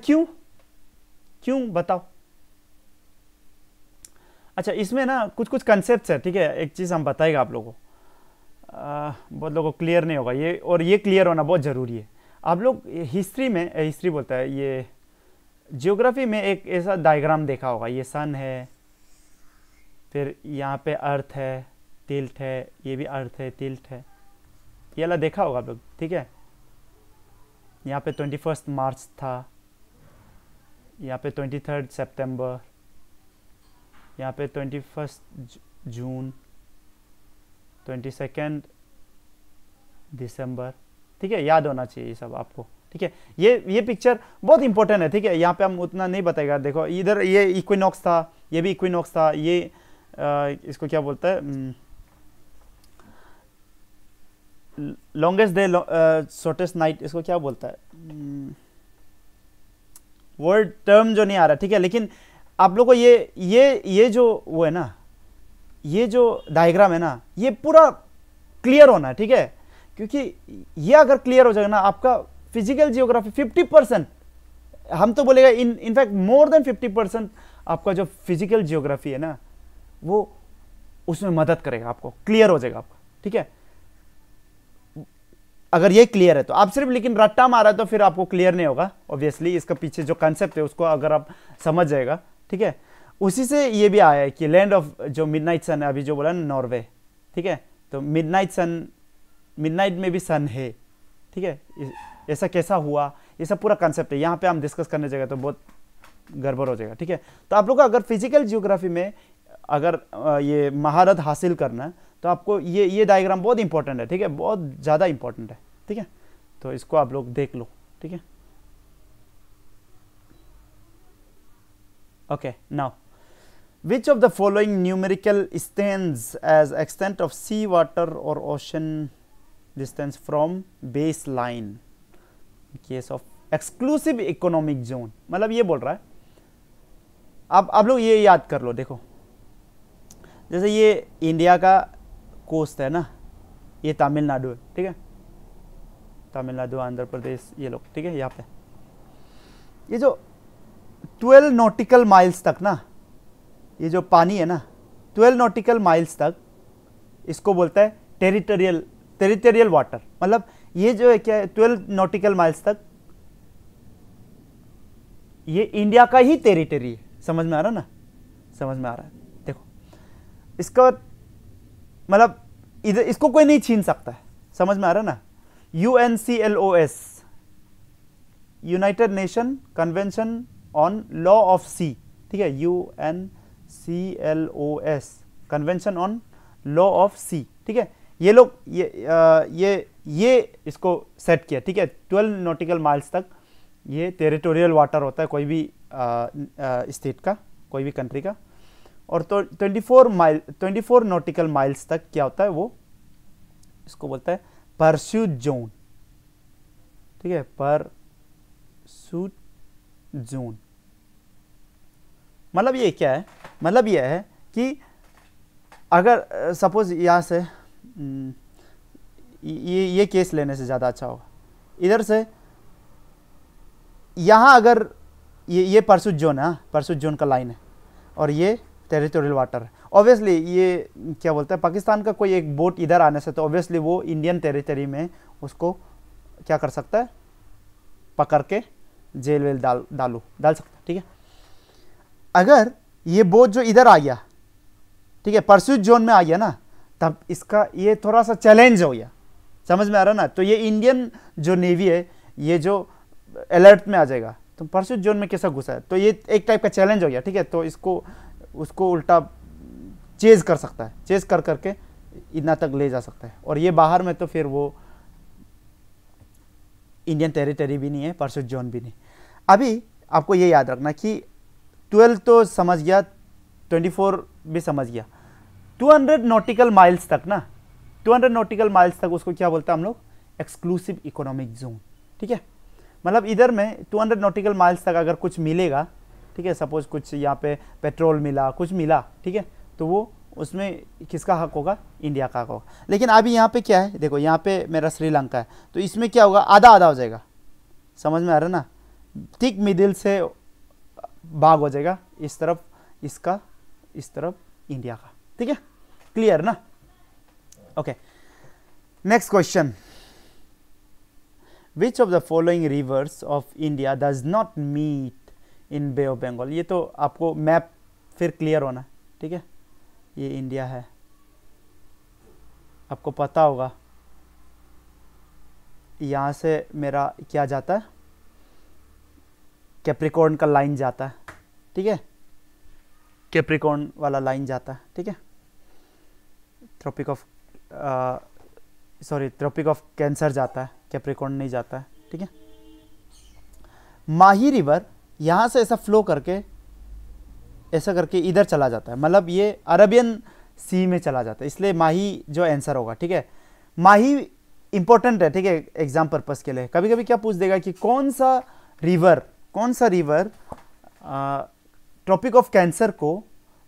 Speaker 1: क्यों बताओ। अच्छा, इसमें ना कुछ कंसेप्ट्स है, ठीक है, एक चीज़ हम बताएगा आप लोगों को, बहुत लोगों को क्लियर नहीं होगा ये, और ये क्लियर होना बहुत ज़रूरी है। आप लोग हिस्ट्री बोलता है, ये जियोग्राफी में एक ऐसा डायग्राम देखा होगा, ये सन है, फिर यहाँ पे अर्थ है, टिल्ट है, ये भी अर्थ है, टिल्ट है, ये वाला देखा होगा आप लोग, ठीक है। यहाँ पे 21 मार्च था, यहाँ पे 23 सितंबर, यहाँ पे 21 जून, 22 दिसंबर, ठीक है, याद होना चाहिए ये सब आपको, ठीक है। ये पिक्चर बहुत इंपॉर्टेंट है, ठीक है, यहाँ पे हम उतना नहीं बताएगा। देखो इधर ये इक्विनॉक्स था, ये भी इक्विनॉक्स था, ये इसको क्या बोलता है, लॉन्गेस्ट डे शॉर्टेस्ट नाइट, इसको क्या बोलता है, वर्ड टर्म जो नहीं आ रहा, ठीक है। लेकिन आप लोग को ये जो वो है ना, ये जो डायग्राम है ना, ये पूरा क्लियर होना है, ठीक है, क्योंकि ये अगर क्लियर हो जाएगा ना, आपका फिजिकल जियोग्राफी 50%, हम तो बोलेगा इनफैक्ट मोर देन 50% आपका जो फिजिकल जियोग्राफी है ना, वो उसमें मदद करेगा, आपको क्लियर हो जाएगा आपका, ठीक है। अगर ये क्लियर है तो आप सिर्फ लेकिन रट्टा मारा तो फिर आपको क्लियर नहीं होगा, ऑब्वियसली इसका पीछे जो कंसेप्ट है उसको अगर आप समझ जाएगा, ठीक है। उसी से ये भी आया है कि लैंड ऑफ जो मिडनाइट सन है, अभी जो बोला ना नॉर्वे, ठीक है, तो मिडनाइट में भी सन है, ठीक है, ऐसा कैसा हुआ, ये सब पूरा कंसेप्ट है, यहाँ पे हम डिस्कस करने जाएगा तो बहुत गड़बड़ हो जाएगा, ठीक है। तो आप लोग को अगर फिजिकल जियोग्राफी में अगर ये महारत हासिल करना है तो आपको ये डायग्राम बहुत इंपॉर्टेंट है, ठीक है, बहुत ज़्यादा इंपॉर्टेंट है, ठीक है। तो इसको आप लोग देख लो, ठीक है। Okay, now which of the following numerical stands as extent of sea water or ocean distance from baseline in case of exclusive economic zone, मतलब ये बोल रहा है, आप लोग ये याद कर लो। देखो जैसे ये इंडिया का कोस्ट है ना, ये तमिलनाडु है, ठीक है, तमिलनाडु, आंध्र प्रदेश, ये लोग, ठीक है। यहाँ पे ये जो 12 नॉटिकल माइल्स तक ना, ये जो पानी है ना 12 नॉटिकल माइल्स तक, इसको बोलता है टेरिटोरियल वाटर। मतलब ये जो है क्या है, 12 नॉटिकल माइल्स तक ये इंडिया का ही टेरिटरी है। समझ में आ रहा ना, समझ में आ रहा है। देखो इसका मतलब इधर इसको कोई नहीं छीन सकता है, समझ में आ रहा है ना। UNCLOS, United Nation Convention on Law of Sea, ठीक है, UNCLOS Convention on Law of Sea, ठीक है। ये लोग ये इसको सेट किया, ठीक है। 12 नॉटिकल माइल्स तक ये टेरिटोरियल वाटर होता है कोई भी स्टेट का, कोई भी कंट्री का। और तो 24 नॉटिकल माइल्स तक क्या होता है, वो इसको बोलता है परस्यूट जोन, ठीक है, परस्यूट जोन। मतलब ये क्या है, मतलब ये है कि अगर सपोज यहाँ से ये केस लेने से ज़्यादा अच्छा होगा, इधर से यहाँ अगर ये परस्यूट जोन है, परस्यूट जोन का लाइन है, और ये टेरिटोरियल वाटर है। ऑब्वियसली ये क्या बोलता है, पाकिस्तान का कोई एक बोट इधर आने से तो ऑब्वियसली वो इंडियन टेरिटरी में उसको क्या कर सकता है, पकड़ के जेल वेल डाल सकता है, ठीक है। अगर ये बोट जो इधर आ गया, ठीक है, परस्यूट जोन में आ गया ना, तब इसका ये थोड़ा सा चैलेंज हो गया, समझ में आ रहा ना। तो ये इंडियन जो नेवी है ये जो अलर्ट में आ जाएगा, तो परस्यूट जोन में कैसा घुसा है, तो ये एक टाइप का चैलेंज हो गया, ठीक है। तो इसको उसको उल्टा चेज कर सकता है, चेज कर करके इतना तक ले जा सकता है। और ये बाहर में तो फिर वो इंडियन टेरिटरी भी नहीं है, परस्यूट जोन भी नहीं। अभी आपको ये याद रखना कि 12 तो समझ गया, 24 भी समझ गया, 200 नॉटिकल माइल्स तक ना, 200 नॉटिकल माइल्स तक उसको क्या बोलते हैं हम लोग, एक्सक्लूसिव इकोनॉमिक जोन, ठीक है। मतलब इधर में 200 नॉटिकल माइल्स तक अगर कुछ मिलेगा, ठीक है, सपोज कुछ यहाँ पे पेट्रोल मिला, कुछ मिला, ठीक है, तो वो उसमें किसका हक होगा, इंडिया का हक होगा। लेकिन अभी यहाँ पे क्या है, देखो यहाँ पे मेरा श्रीलंका है, तो इसमें क्या होगा, आधा आधा हो जाएगा, समझ में आ रहा है ना। ठीक मिडिल से भाग हो जाएगा, इस तरफ इसका, इस तरफ इंडिया का, ठीक है, क्लियर ना। Okay, next question, which of the following rivers of India does not meet in Bay of Bengal. ये तो आपको मैप फिर क्लियर होना, ठीक है। ये इंडिया है, आपको पता होगा यहाँ से मेरा क्या जाता है, कैप्रिकॉर्न का लाइन जाता है, ठीक है, कैप्रिकॉर्न वाला लाइन जाता है, ठीक है। ट्रॉपिक ऑफ कैंसर जाता है, कैप्रिकॉर्न नहीं जाता है, ठीक है। माही रिवर यहाँ से ऐसा फ्लो करके, ऐसा करके इधर चला जाता है, मतलब ये अरबियन सी में चला जाता है, इसलिए माही जो आंसर होगा, ठीक है। माही इंपॉर्टेंट है, ठीक है, एग्जाम पर्पस के लिए। कभी कभी क्या पूछ देगा कि कौन सा रिवर ट्रॉपिक ऑफ कैंसर को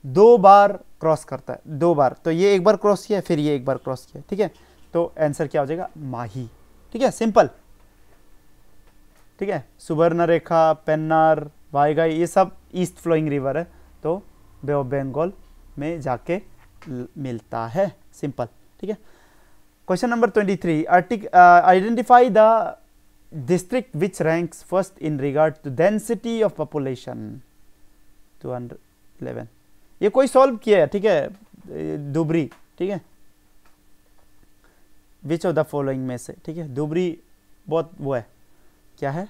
Speaker 1: 2 बार क्रॉस करता है, 2 बार, तो ये एक बार क्रॉस किया, फिर ये एक बार क्रॉस किया, ठीक है। तो आंसर क्या हो जाएगा, माही, ठीक है, सिंपल, ठीक है। सुवर्णरेखा, पेन्नार, वाईगाई, ये सब ईस्ट फ्लोइंग रिवर है, तो बे ऑफ बंगाल में जाके मिलता है, सिंपल, ठीक है। Question number 23, identify the district which ranks first in regard to density of population. 211, ये कोई सॉल्व किया है, ठीक है, धुबरी, ठीक है, विच ऑफ द फॉलोइंग में से, ठीक है। धुबरी बहुत वो है, क्या है,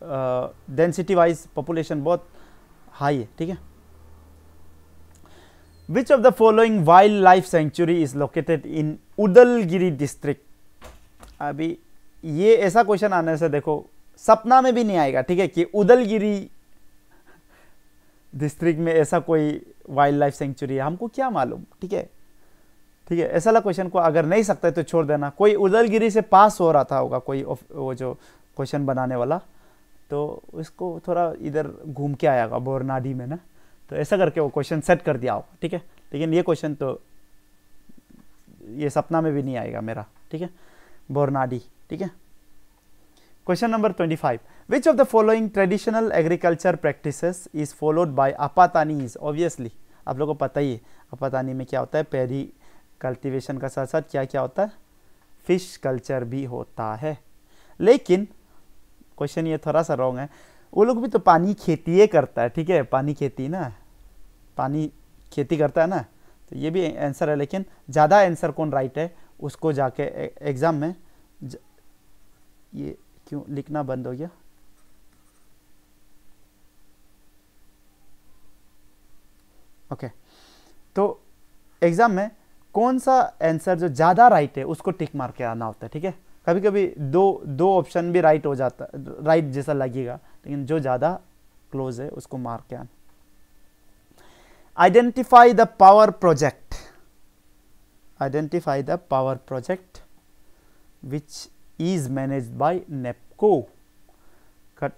Speaker 1: डेंसिटी वाइज पॉपुलेशन बहुत हाई है, ठीक है। विच of the following wild life sanctuary is located in Udalguri district. अभी ये ऐसा क्वेश्चन आने से देखो सपना में भी नहीं आएगा, ठीक है, कि उदलगिरी डिस्ट्रिक्ट में ऐसा कोई वाइल्ड लाइफ सेंचुरी है, हमको क्या मालूम, ठीक है, ठीक है। ऐसा क्वेश्चन को अगर नहीं सकता है तो छोड़ देना। कोई उदलगिरी से पास हो रहा था होगा कोई वो जो क्वेश्चन बनाने वाला, तो उसको थोड़ा इधर घूम के आएगा बोरनाडी में ना, तो ऐसा करके वो क्वेश्चन सेट कर दिया होगा, ठीक है। लेकिन ये क्वेश्चन तो ये सपना में भी नहीं आएगा मेरा, ठीक है, बोरनाडी, ठीक है। Question number 25, which of the following traditional agriculture practices is followed by Apatanis. Obviously आप लोगों को पता ही है आपातानी में क्या होता है, पैडी कल्टीवेशन का साथ साथ क्या क्या होता है, फिश कल्चर भी होता है। लेकिन क्वेश्चन ये थोड़ा सा रॉन्ग है, वो लोग भी तो पानी खेती करता है, ठीक है, पानी खेती ना, पानी खेती करता है ना, तो ये भी आंसर है। लेकिन ज़्यादा आंसर कौन राइट है उसको जाके एग्जाम में ये क्यों लिखना बंद हो गया, ओके। तो एग्जाम में कौन सा आंसर जो ज़्यादा राइट है उसको टिक मार के आना होता है, ठीक है। कभी कभी दो ऑप्शन भी राइट हो जाता, राइट जैसा लगेगा, लेकिन जो ज़्यादा क्लोज है उसको मार के आना। Identify the power project, identify the power project which is managed by NEEPCO.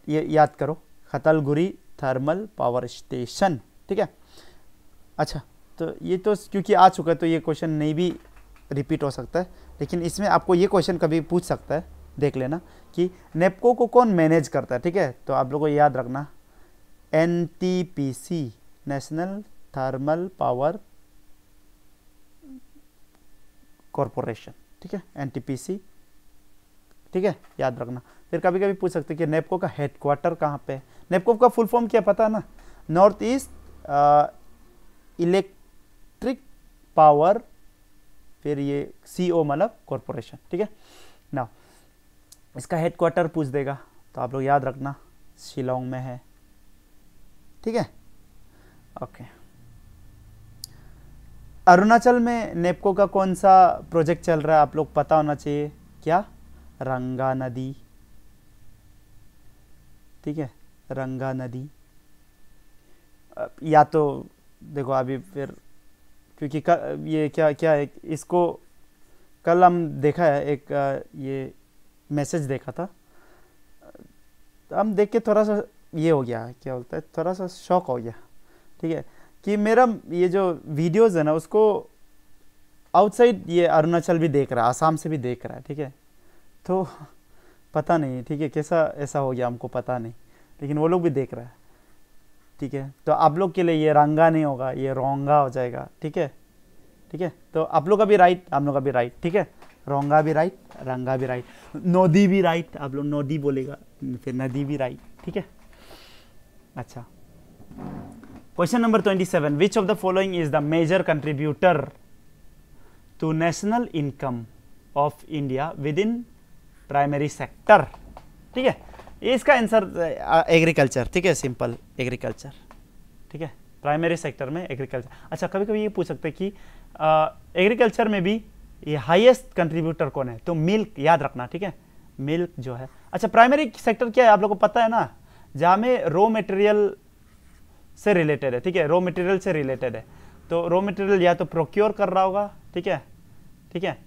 Speaker 1: ये याद करो, खतलगुरी थर्मल पावर स्टेशन, ठीक है। अच्छा, तो ये तो क्योंकि आ चुका है तो ये क्वेश्चन नहीं भी रिपीट हो सकता है, लेकिन इसमें आपको ये क्वेश्चन कभी पूछ सकता है, देख लेना कि नेपको को कौन मैनेज करता है, ठीक है। तो आप लोगों को याद रखना NTPC, national thermal power corporation, ठीक है, NTPC, ठीक है, याद रखना। फिर कभी कभी पूछ सकते हैं कि नेपको का हेडक्वार्टर कहाँ पे है। नेपको का फुल फॉर्म क्या पता है ना, नॉर्थ ईस्ट इलेक्ट्रिक पावर, फिर ये CO मतलब कॉरपोरेशन, ठीक है ना। इसका हेडक्वार्टर पूछ देगा तो आप लोग याद रखना शिलोंग में है, ठीक है, ओके। अरुणाचल में नेपको का कौन सा प्रोजेक्ट चल रहा है आप लोग पता होना चाहिए, क्या, रंगा नदी, ठीक है, रंगा नदी। या तो देखो अभी फिर क्योंकि ये क्या है, इसको कल हम देखा है, एक ये मैसेज देखा था, हम देख के थोड़ा सा ये हो गया, क्या बोलता है, थोड़ा सा शॉक हो गया, ठीक है, कि मेरा ये जो वीडियोस है ना उसको आउटसाइड ये अरुणाचल भी देख रहा है, आसाम से भी देख रहा है, ठीक है। तो पता नहीं, ठीक है, कैसा ऐसा हो गया हमको पता नहीं, लेकिन वो लोग भी देख रहा है, ठीक है। तो आप लोग के लिए ये रंगा नहीं होगा, ये रोंगा हो जाएगा, ठीक है, ठीक है। तो आप लोग का भी राइट, हम लोग का भी राइट, ठीक है, रोंगा भी राइट, रंगा भी राइट, नदी भी राइट, आप लोग नदी बोलेगा, फिर नदी भी राइट, ठीक है। अच्छा, question number 27, which of the following is the major contributor to national income of India within primary sector, ठीक है। इसका आंसर एग्रीकल्चर, ठीक है, सिंपल एग्रीकल्चर, ठीक है, प्राइमरी सेक्टर में एग्रीकल्चर। अच्छा, कभी कभी ये पूछ सकते हैं कि एग्रीकल्चर में भी ये हाईएस्ट कंट्रीब्यूटर कौन है, तो मिल्क याद रखना, ठीक है, मिल्क जो है। अच्छा, प्राइमरी सेक्टर क्या है आप लोगों को पता है ना, जहाँ में रॉ मटेरियल से रिलेटेड है, ठीक है, रॉ मटेरियल से रिलेटेड है, तो रॉ मटेरियल या तो प्रोक्योर कर रहा होगा, ठीक है, ठीक है,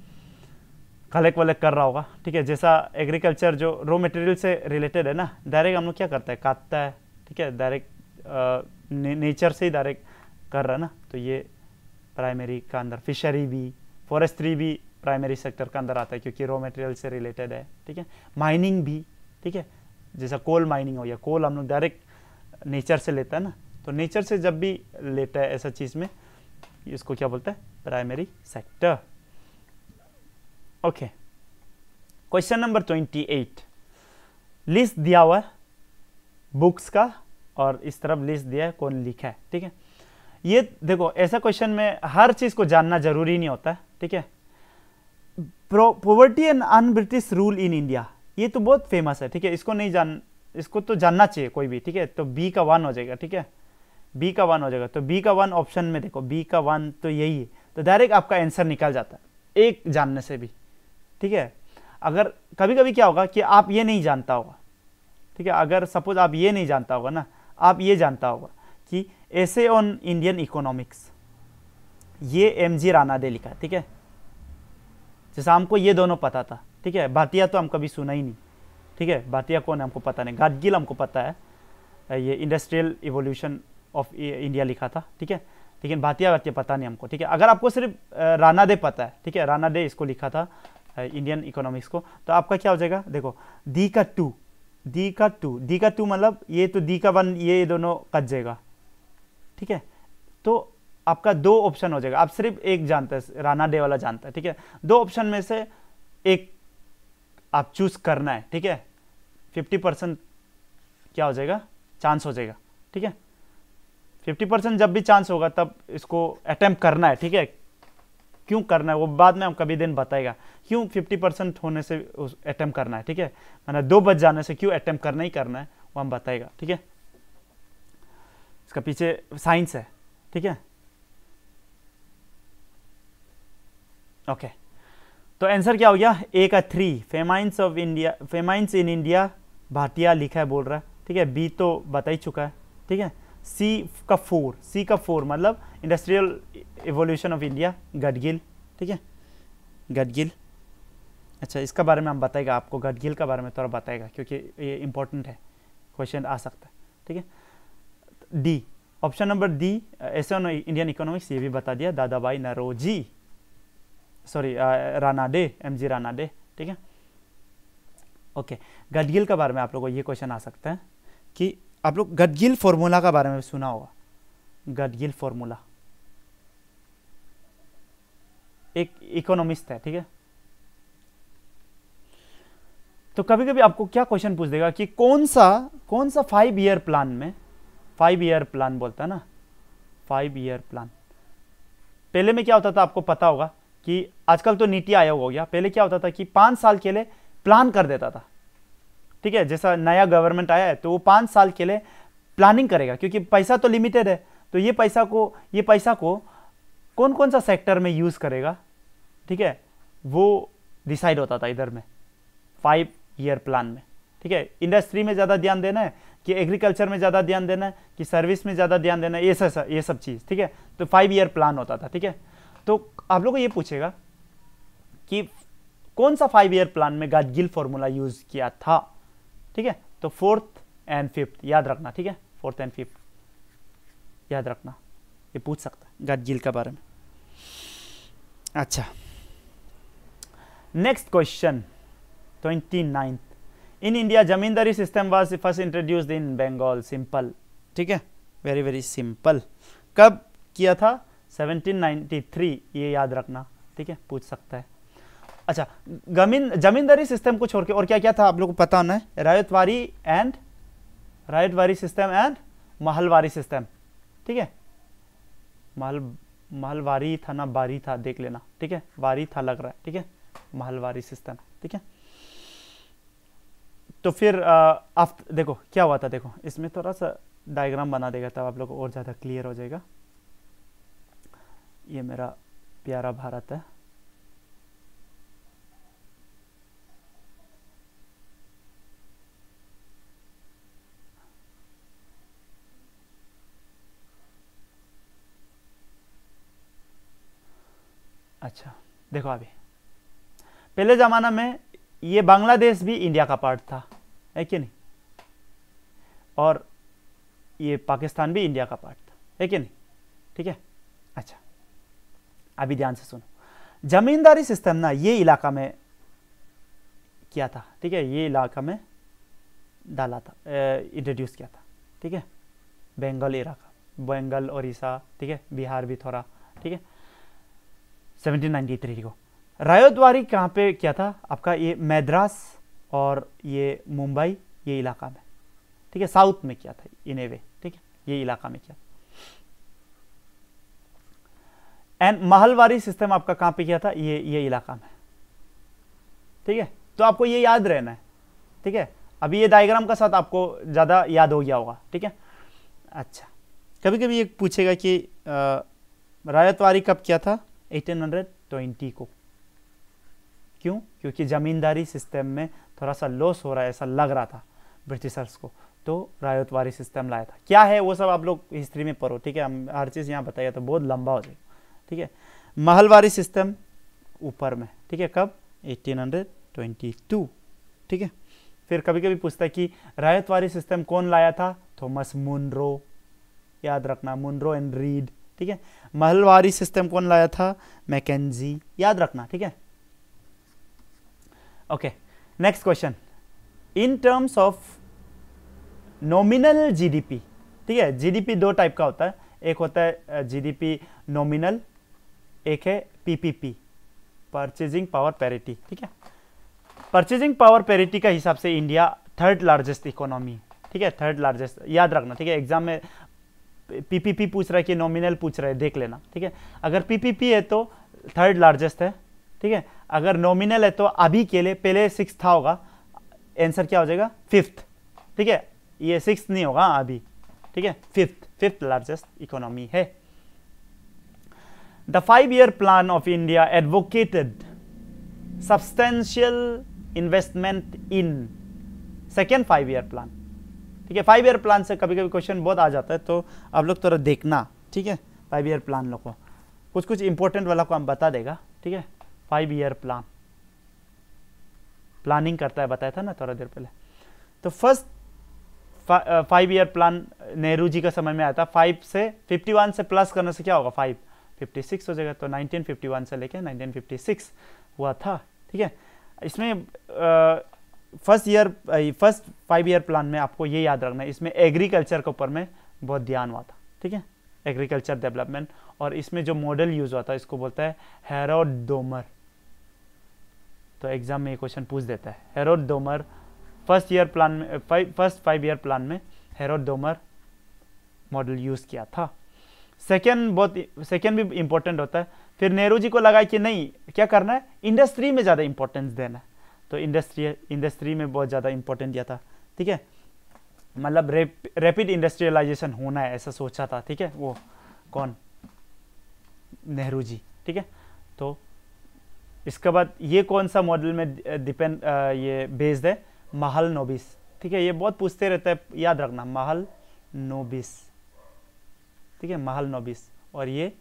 Speaker 1: कलेक्ट वलेक्ट कर रहा होगा, ठीक है। जैसा एग्रीकल्चर जो रॉ मटेरियल से रिलेटेड है ना, डायरेक्ट हम लोग क्या करता है, काटता है, ठीक है, डायरेक्ट नेचर से ही डायरेक्ट कर रहा है ना, तो ये प्राइमरी का अंदर। फिशरी भी, फॉरेस्ट्री भी प्राइमरी सेक्टर का अंदर आता है क्योंकि रॉ मटेरियल से रिलेटेड है, ठीक है। माइनिंग भी, ठीक है, जैसा कोल माइनिंग हो गया, कोल हम लोग डायरेक्ट नेचर से लेता है ना, तो नेचर से जब भी लेता है ऐसा चीज़ में, इसको क्या बोलता है, primary sector, okay. Question number 28, list दिया हुआ है बुक्स का और इस तरफ लिस्ट दिया है कौन लिखा है, ठीक है। ये देखो ऐसा क्वेश्चन में हर चीज को जानना जरूरी नहीं होता है, ठीक है। Poverty and un British rule in India, ये तो बहुत फेमस है, ठीक है, इसको तो जानना चाहिए कोई भी, ठीक है। तो बी का 1 हो जाएगा, ठीक है, बी का 1 हो जाएगा, तो बी का 1 ऑप्शन में देखो, बी का 1 तो यही है, तो डायरेक्ट आपका आंसर निकल जाता है एक जानने से भी, ठीक है। अगर कभी कभी क्या होगा कि आप ये नहीं जानता होगा, ठीक है, अगर सपोज आप ये नहीं जानता होगा ना, आप ये जानता होगा कि ऐसे ऑन इंडियन इकोनॉमिक्स, ये MG राणा ने लिखा है, ठीक है। जैसा हमको ये दोनों पता था, ठीक है, भाटिया तो हम कभी सुना ही नहीं, ठीक है, भाटिया कौन है हमको पता नहीं, गाडगिल हमको पता है, ये इंडस्ट्रियल इवोल्यूशन ऑफ इंडिया लिखा था, ठीक है, लेकिन भातिया वाक्य पता नहीं हमको, ठीक है। अगर आपको सिर्फ राणा डे पता है, ठीक है, राणा डे इसको लिखा था इंडियन इकोनॉमिक्स को, तो आपका क्या हो जाएगा, देखो दी का टू, दी का टू, दी का टू मतलब ये तो दी का वन, ये दोनों कट जाएगा, ठीक है। तो आपका दो ऑप्शन हो जाएगा, आप सिर्फ एक जानते हैं, राणा डे वाला जानता है, ठीक है। दो ऑप्शन में से एक आप चूज करना है, ठीक है। 50% क्या हो जाएगा, चांस हो जाएगा, ठीक है। 50% जब भी चांस होगा तब इसको अटेम्प्ट करना है, ठीक है। क्यों करना है वो बाद में हम कभी दिन बताएगा, क्यों 50% होने से अटेम्प्ट करना है, ठीक है। मैंने 2 बज जाने से क्यों अटेम्प्ट करना ही करना है वो हम बताएगा, ठीक है। इसका पीछे साइंस है, ठीक है। ओके, तो आंसर क्या हो गया, ए का 3, famines of India, famines in India, Bhatia लिखा है बोल रहा है, ठीक है। बी तो बता ही चुका है, ठीक है। सी का 4, सी का 4 मतलब industrial evolution of India, Gadgil, ठीक है, गडगिल। अच्छा, इसका बारे में हम बताएगा, आपको गडगिल का बारे में थोड़ा बताएगा क्योंकि ये इंपॉर्टेंट है, क्वेश्चन आ सकता है, ठीक है। डी, ऑप्शन नंबर डी, ऐसे इंडियन इकोनॉमिक्स, ये भी बता दिया, दादा भाई Naoroji, sorry Rana day, MG Rana day, ठीक है। ओके, गडगिल के बारे में आप लोगों को ये क्वेश्चन आ सकता है कि आप लोग गडगिल फॉर्मूला का बारे में सुना होगा, गडगिल फॉर्मूला एक इकोनॉमिस्ट है, ठीक है। तो कभी कभी आपको क्या क्वेश्चन पूछ देगा कि कौन सा 5 ईयर प्लान में, 5 ईयर प्लान बोलता है ना, 5 ईयर प्लान, पहले में क्या होता था आपको पता होगा कि आजकल तो नीति आयोग हो गया, पहले क्या होता था कि 5 साल के लिए प्लान कर देता था, ठीक है। जैसा नया गवर्नमेंट आया है तो वो 5 साल के लिए प्लानिंग करेगा, क्योंकि पैसा तो लिमिटेड है, तो ये पैसा को कौन कौन सा सेक्टर में यूज करेगा, ठीक है, वो डिसाइड होता था इधर में 5 ईयर प्लान में, ठीक है। इंडस्ट्री में ज्यादा ध्यान देना है कि एग्रीकल्चर में ज्यादा ध्यान देना है कि सर्विस में ज्यादा ध्यान देना है, ये सब चीज, ठीक है। तो 5 ईयर प्लान होता था, ठीक है। तो आप लोगों को ये पूछेगा कि कौन सा 5 ईयर प्लान में गडगिल फॉर्मूला यूज किया था, ठीक है। तो 4th and 5th याद रखना, ठीक है, 4th and 5th याद रखना, ये पूछ सकता है गडगिल के बारे में। अच्छा, next question 29th, in India zamindari system was first introduced in Bengal, simple, ठीक है, वेरी वेरी सिंपल। कब किया था, 1793, ये याद रखना, ठीक है, पूछ सकता है। अच्छा, जमींदारी सिस्टम को छोड़ के और क्या क्या था आप लोगों को पता होना है, रायतवारी सिस्टम एंड महलवारी सिस्टम, ठीक है। महलवारी था ना, बारी था, देख लेना, ठीक है, वारी था लग रहा है, ठीक है, महलवारी सिस्टम, ठीक है। तो फिर आप देखो क्या हुआ था, देखो इसमें थोड़ा सा डायग्राम बना देगा तब आप लोग को और ज्यादा क्लियर हो जाएगा। ये मेरा प्यारा भारत है, अच्छा देखो अभी पहले जमाना में ये बांग्लादेश भी इंडिया का पार्ट था, है कि नहीं, और ये पाकिस्तान भी इंडिया का पार्ट था, है कि नहीं, ठीक है। अच्छा, अभी ध्यान से सुनो, जमींदारी सिस्टम ना ये इलाका में किया था, ठीक है, ये इलाका में डाला था, इंट्रोड्यूस किया था, ठीक है, बंगाल इलाका, बंगाल, उड़ीसा, ठीक है, बिहार भी थोड़ा, ठीक है। 1793 को रायतवारी कहाँ पे किया था आपका, ये मद्रास और ये मुंबई, ये इलाका में, ठीक है, साउथ में किया था इन ए वे, ठीक है, ये इलाका में किया। एंड महलवारी सिस्टम आपका कहाँ पे किया था, ये इलाका में, ठीक है। तो आपको ये याद रहना है, ठीक है। अभी ये डायग्राम का साथ आपको ज्यादा याद हो गया होगा, ठीक है। अच्छा, कभी कभी ये पूछेगा कि रायतवारी कब किया था, 1820 को, क्यों, क्योंकि जमींदारी सिस्टम में थोड़ा सा लॉस हो रहा है ऐसा लग रहा था ब्रिटिशर्स को, तो रायतवारी सिस्टम लाया था। क्या है वो सब आप लोग हिस्ट्री में पढ़ो, ठीक है, हम हर चीज़ यहाँ बताइए तो बहुत लंबा हो जाएगा, ठीक है। महलवारी सिस्टम ऊपर में, ठीक है, कब, 1822, ठीक है। फिर कभी कभी पूछता है कि रायतवारी सिस्टम कौन लाया था, थॉमस मुनरो, याद रखना, मुनरो एंड रीड, ठीक है। महलवारी सिस्टम कौन लाया था? मैकेंजी, याद रखना, ठीक है। Okay, next question, in terms of nominal GDP, ठीक है। जीडीपी दो टाइप का होता है, एक होता है जीडीपी नॉमिनल, एक है पीपीपी, परचेजिंग पावर पैरिटी, ठीक है। परचेजिंग पावर पैरिटी का हिसाब से इंडिया थर्ड लार्जेस्ट इकोनॉमी, ठीक है, थर्ड लार्जेस्ट, याद रखना, ठीक है। एग्जाम में पीपीपी पूछ रहा है कि नॉमिनल पूछ रहा है, देख लेना, ठीक है। अगर पीपीपी है तो थर्ड लार्जेस्ट है, ठीक है। अगर नॉमिनल है तो अभी के लिए, पहले 6 था होगा, आंसर क्या हो जाएगा? 5th, ठीक है। ये 6th नहीं होगा अभी, ठीक है, 5th लार्जेस्ट इकोनॉमी है। The 5-year plan of India advocated substantial investment in second 5-year plan, ठीक है। 5-year प्लान से कभी कभी क्वेश्चन बहुत आ जाता है, तो आप लोग थोड़ा देखना, ठीक है। 5-year प्लान लोग को कुछ कुछ इंपॉर्टेंट वाला को हम बता देगा, ठीक है। 5-year प्लान प्लानिंग करता है, बताया था ना थोड़ा देर पहले। तो first 5-year plan Nehru ji का समय में आया था। 5 से 51 से प्लस करने से क्या होगा? 5 56 हो जाएगा, तो 1951 से लेके 1956 हुआ था, ठीक है। इसमें फर्स्ट 5-year प्लान में आपको ये याद रखना है, इसमें एग्रीकल्चर के ऊपर में बहुत ध्यान हुआ था, ठीक है, एग्रीकल्चर डेवलपमेंट। और इसमें जो मॉडल यूज हुआ था इसको बोलता है हेरोड डोमर, तो एग्जाम में ये क्वेश्चन पूछ देता है। Herod Domar first 5-year plan में हेरोड डोमर मॉडल यूज किया था। सेकेंड भी इंपॉर्टेंट होता है। फिर नेहरू जी को लगा कि नहीं, क्या करना है, इंडस्ट्री में ज़्यादा इंपॉर्टेंस देना है, तो इंडस्ट्री में बहुत ज़्यादा इंपॉर्टेंट दिया था, ठीक है। मतलब रैपिड इंडस्ट्रियलाइजेशन होना है, ऐसा सोचा था, ठीक है। वो कौन? नेहरू जी, ठीक है। तो इसके बाद ये कौन सा मॉडल में ये बेस्ड है? महल नोबिस, ठीक है। ये बहुत पूछते रहता है, याद रखना, महल नोबिस, ठीक है, महल नोबिस। और ये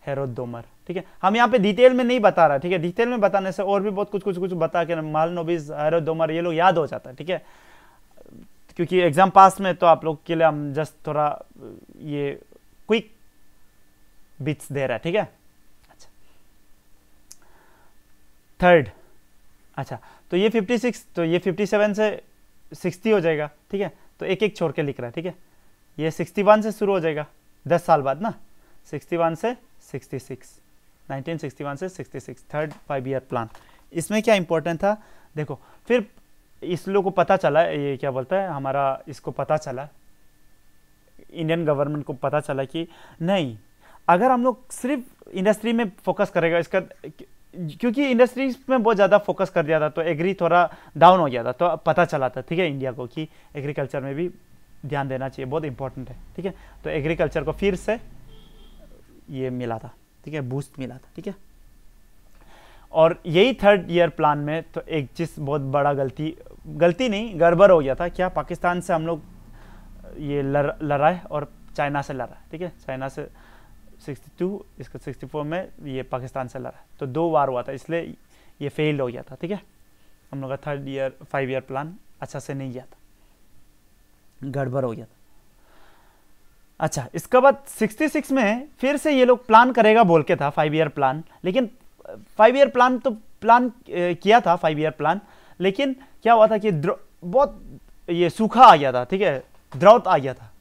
Speaker 1: हेरोड डोमर, ठीक है। हम यहाँ पे डिटेल में नहीं बता रहा, ठीक है। डिटेल में बताने से और भी बहुत कुछ बता के महल नोबिस, हेरोड डोमर, ये लोग याद हो जाता है, ठीक है। क्योंकि एग्जाम पास में तो आप लोग के लिए हम जस्ट थोड़ा ये क्विक बिट्स दे रहा है, ठीक है। अच्छा, थर्ड, अच्छा, तो ये 56, तो ये 57 से 60 हो जाएगा, ठीक है। तो एक एक छोड़ के लिख रहा है, ठीक है। ये 61 से शुरू हो जाएगा 10 साल बाद ना, 61 से 66, 1961 से 66, थर्ड 5-year प्लान। इसमें क्या इंपॉर्टेंट था देखो, फिर इस लोग को पता चला, ये क्या बोलता है हमारा, इसको पता चला, इंडियन गवर्नमेंट को पता चला कि नहीं, अगर हम लोग सिर्फ इंडस्ट्री में फोकस करेगा, इसका क्योंकि इंडस्ट्रीज में बहुत ज़्यादा फोकस कर दिया था तो एग्री थोड़ा डाउन हो गया था, तो पता चला था, ठीक है, इंडिया को कि एग्रीकल्चर में भी ध्यान देना चाहिए, बहुत इंपॉर्टेंट है, ठीक है। तो एग्रीकल्चर को फिर से ये मिला था, ठीक है, बूस्ट मिला था, ठीक है। और यही 3rd-year प्लान में तो एक चीज़ बहुत बड़ा गलती नहीं, गड़बड़ हो गया था। क्या? पाकिस्तान से हम लोग ये लड़ा है और चाइना से लड़ा है, ठीक है। चाइना से 62, इसका 64 में ये पाकिस्तान से लड़ा है, तो 2 बार हुआ था, इसलिए ये फेल हो गया था, ठीक है। हम लोग का 5-year प्लान अच्छा से नहीं गया था, गड़बड़ हो गया था। अच्छा, इसके बाद 66 में फिर से ये लोग प्लान करेगा बोल के था 5-year प्लान, लेकिन 5-year प्लान तो प्लान किया था 5-year प्लान, लेकिन क्या हुआ था कि बहुत ये सूखा आ गया था, ठीक है, ड्राउट आ गया था,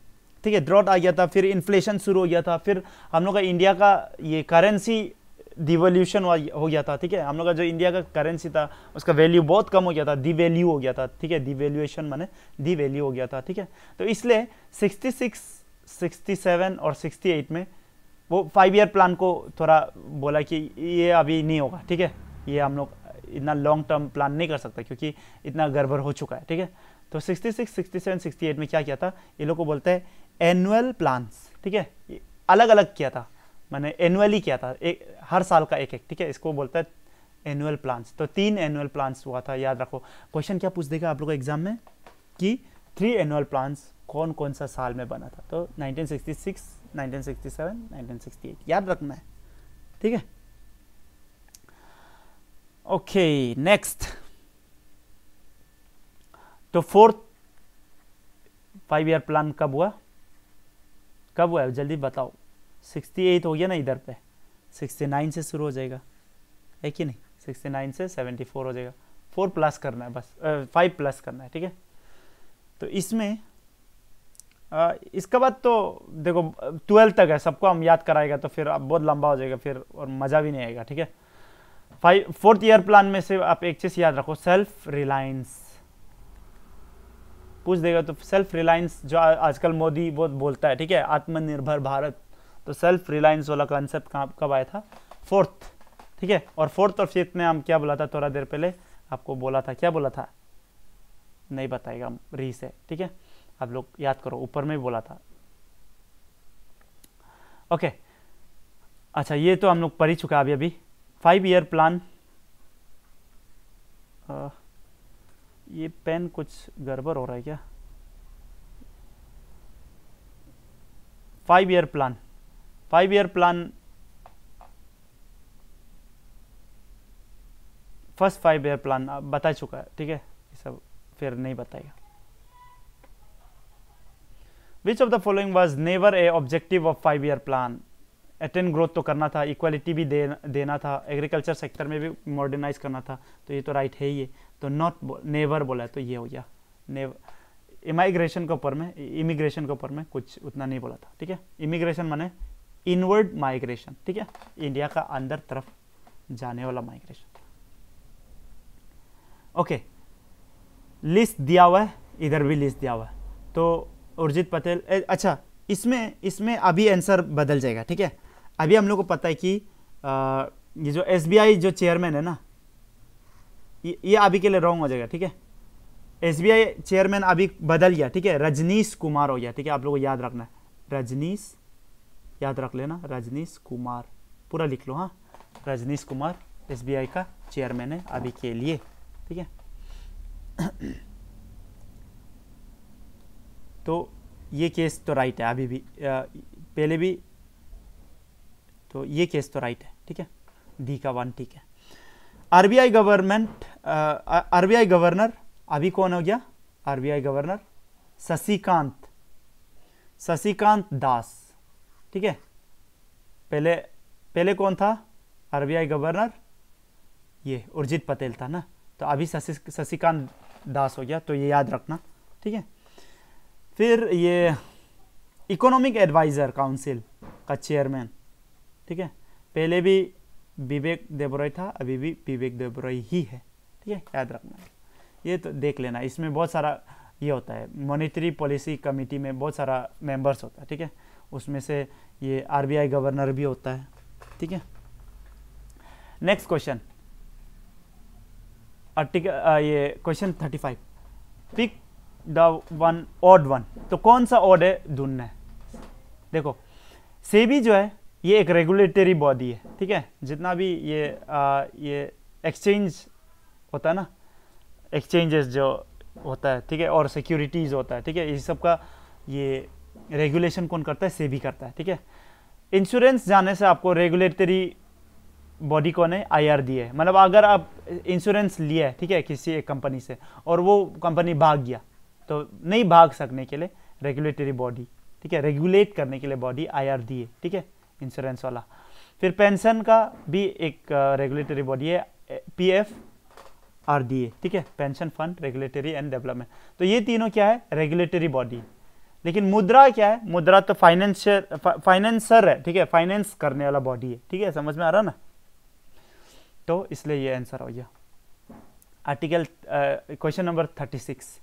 Speaker 1: ठीक है, ड्राउट आ गया था। फिर इन्फ्लेशन शुरू हो गया था, फिर हम लोग का इंडिया का ये करेंसी डिवोल्यूशन हो गया था, ठीक है। हम लोग का जो इंडिया का करेंसी था उसका वैल्यू बहुत कम हो गया था, डिवैल्यू हो गया था, ठीक है, डिवैल्यूएशन माने डिवैल्यू हो गया था, ठीक है। तो इसलिए 66, 67 और 68 में वो 5-year प्लान को थोड़ा बोला कि ये अभी नहीं होगा, ठीक है, ये हम लोग इतना लॉन्ग टर्म प्लान नहीं कर सकता क्योंकि इतना गड़बड़ हो चुका है, ठीक है। तो 66, 67, 68 में क्या किया था, ये लोग को बोलते हैं एनुअल प्लान्स, ठीक है, अलग अलग किया था, मैंने एनुअली किया था, हर साल का एक, ठीक है, इसको बोलता है एनुअल प्लान्स। तो 3 एनुअल प्लान्स हुआ था, याद रखो। क्वेश्चन क्या पूछ देगा आप लोग को एग्जाम में कि 3 एनुअल प्लान्स कौन कौन सा साल में बना था, तो 1966, 1967, 1968 याद रखना है, ठीक है। ओके, नेक्स्ट, तो 4th 5-year प्लान कब हुआ, जल्दी बताओ। 68 हो गया ना इधर पे, 69 से शुरू हो जाएगा, है कि नहीं, 69 से 74 हो जाएगा, 4 प्लस करना है बस, 5 प्लस करना है, ठीक है। तो इसमें इसके बाद तो देखो 12 तक है, सबको हम याद कराएगा तो फिर अब बहुत लंबा हो जाएगा फिर और मज़ा भी नहीं आएगा, ठीक है। 4th ईयर प्लान में से आप एक चीज़ याद रखो, सेल्फ रिलायंस पूछ देगा तो सेल्फ रिलायंस जो आजकल मोदी बहुत बोलता है, ठीक है, आत्मनिर्भर भारत, तो सेल्फ रिलायंस वाला कॉन्सेप्ट कब आया था, 4th, ठीक है। और 4th और 5th में हम क्या बोला था, थोड़ा देर पहले आपको बोला था, क्या बोला था, नहीं बताएगा री से, ठीक है, आप लोग याद करो, ऊपर में ही बोला था, ओके। अच्छा ये तो हम लोग पढ़ ही चुका अभी 5 ईयर प्लान, ये पेन कुछ गड़बड़ हो रहा है क्या, 5 year plan, 5 year plan, first 5 year plan बता चुका है, ठीक है, ये सब फिर नहीं बताएगा। विच of the following was never a objective of 5 year plan, attain growth तो करना था, इक्वालिटी भी देना था, एग्रीकल्चर सेक्टर में भी मॉडर्नाइज करना था, तो ये तो राइट है ये, तो नॉट नेवर बोला है तो ये हो गया नेवर। इमिग्रेशन के ऊपर में कुछ उतना नहीं बोला था, ठीक है। इमिग्रेशन माने इनवर्ड माइग्रेशन, ठीक है, इंडिया का अंदर तरफ जाने वाला माइग्रेशन, ओके। लिस्ट दिया हुआ है, इधर भी लिस्ट दिया हुआ है, तो उर्जित पटेल, अच्छा इसमें अभी आंसर बदल जाएगा, ठीक है। अभी हम लोग को पता है कि ये जो SBI जो चेयरमैन है ना, ये अभी के लिए रॉन्ग हो जाएगा, ठीक है। SBI चेयरमैन अभी बदल गया, ठीक है, रजनीश कुमार हो गया, ठीक है, आप लोगों को याद रखना है, रजनीश, याद रख लेना, रजनीश कुमार पूरा लिख लो, हाँ, रजनीश कुमार SBI का चेयरमैन है अभी के लिए, ठीक है। तो ये केस तो राइट है, अभी भी पहले भी, तो ये केस तो राइट है, ठीक है, डी का 1 ठीक है। RBI गवर्नर अभी कौन हो गया, RBI गवर्नर शशिकांत दास, ठीक है। पहले कौन था RBI गवर्नर, ये उर्जित पटेल था ना, तो अभी शशिकांत दास हो गया, तो ये याद रखना, ठीक है। फिर ये इकोनॉमिक एडवाइजर काउंसिल का चेयरमैन, ठीक है, पहले भी विवेक देबरॉय था, अभी भी विवेक देबरॉय ही है, ठीक है, याद रखना, ये तो देख लेना। इसमें बहुत सारा ये होता है, मॉनेटरी पॉलिसी कमेटी में बहुत सारा मेंबर्स होता है, ठीक है, उसमें से ये RBI गवर्नर भी होता है, ठीक है। नेक्स्ट क्वेश्चन, आर्टिकल ये question 35, pick the one odd one, तो कौन सा ऑड है ढूंढना है। देखो सेबी जो है ये एक रेगुलेटरी बॉडी है, ठीक है, जितना भी ये एक्सचेंज होता है ना, एक्सचेंजेस जो होता है, ठीक है, और सिक्योरिटीज होता है, ठीक है, इस सब का ये रेगुलेशन कौन करता है, सेबी करता है, ठीक है। इंश्योरेंस जाने से आपको रेगुलेटरी बॉडी कौन है, IRDA है, मतलब अगर आप इंश्योरेंस लिया है, ठीक है, किसी एक कंपनी से और वो कंपनी भाग गया, तो नहीं भाग सकने के लिए रेगुलेटरी बॉडी, ठीक है, रेगुलेट करने के लिए बॉडी IRDA, ठीक है, इंश्योरेंस वाला। फिर पेंशन का भी एक रेगुलेटरी बॉडी है, PFRDA, ठीक है, pension fund regulatory and development. तो ये तीनों क्या है, रेगुलेटरी बॉडी। लेकिन मुद्रा क्या है, मुद्रा तो फाइनेंसर है, ठीक है, फाइनेंस करने वाला बॉडी है, ठीक है, समझ में आ रहा ना, तो इसलिए ये आंसर हो गया। आर्टिकल क्वेश्चन नंबर 36,